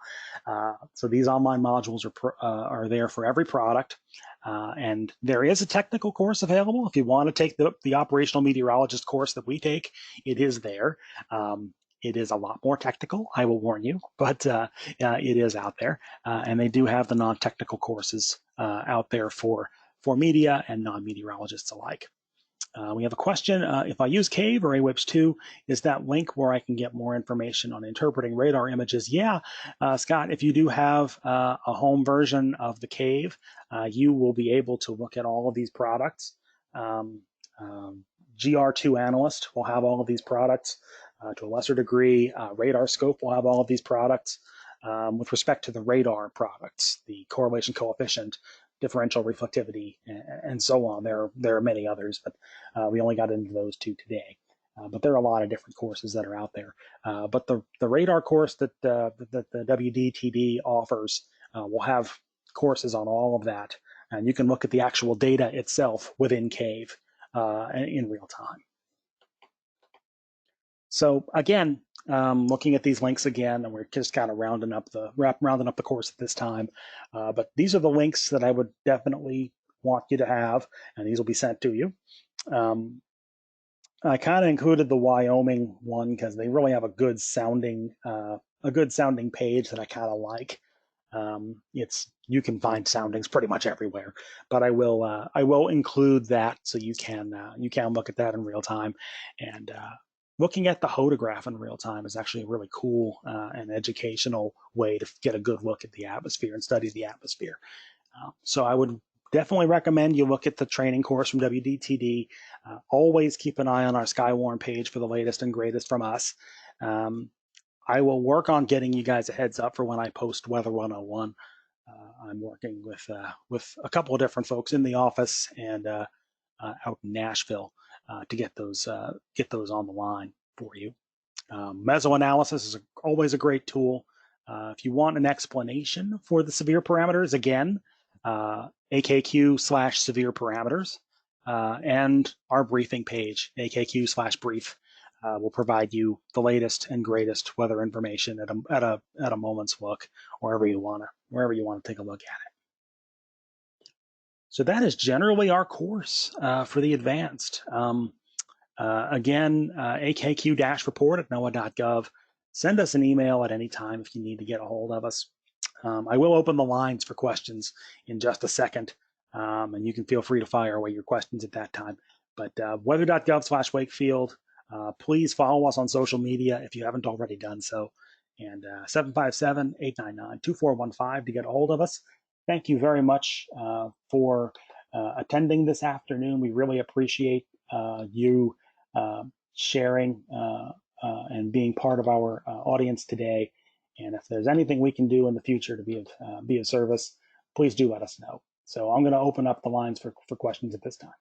So these online modules are there for every product. And there is a technical course available. If you want to take the operational meteorologist course that we take, it is there. It is a lot more technical, I will warn you, but it is out there. And they do have the non-technical courses out there for media and non-meteorologists alike. We have a question. If I use Cave or AWIPS 2, is that link where I can get more information on interpreting radar images? Yeah, Scott, if you do have a home version of the Cave, you will be able to look at all of these products. GR2 Analyst will have all of these products to a lesser degree. Radar Scope will have all of these products. With respect to the radar products, the correlation coefficient, differential reflectivity, and so on. There are many others, but we only got into those two today. But there are a lot of different courses that are out there. But the radar course that the WDTD offers will have courses on all of that, and you can look at the actual data itself within Cave in real time. So again, looking at these links again, and we're just kind of rounding up the course at this time. But these are the links that I would definitely want you to have, and these will be sent to you. I kind of included the Wyoming one because they really have a good sounding page that I kind of like. You can find soundings pretty much everywhere, but I will include that so you can look at that in real time. And looking at the hodograph in real time is actually a really cool and educational way to get a good look at the atmosphere and study the atmosphere. So I would definitely recommend you look at the training course from WDTD. Always keep an eye on our SKYWARN page for the latest and greatest from us. I will work on getting you guys a heads up for when I post Weather 101. I'm working with a couple of different folks in the office and out in Nashville to get those on the line for you. Mesoanalysis is always a great tool. If you want an explanation for the severe parameters, again, AKQ/severe parameters, and our briefing page, AKQ/brief, will provide you the latest and greatest weather information at a moment's look, wherever you want to take a look at it. So that is generally our course for the advanced. Again, AKQ-report at NOAA.gov. Send us an email at any time if you need to get a hold of us. I will open the lines for questions in just a second, and you can feel free to fire away your questions at that time. But weather.gov/Wakefield. Please follow us on social media if you haven't already done so. And 757-899-2415 to get a hold of us. Thank you very much for attending this afternoon. We really appreciate you sharing and being part of our audience today. And if there's anything we can do in the future to be of service, please do let us know. So I'm going to open up the lines for questions at this time.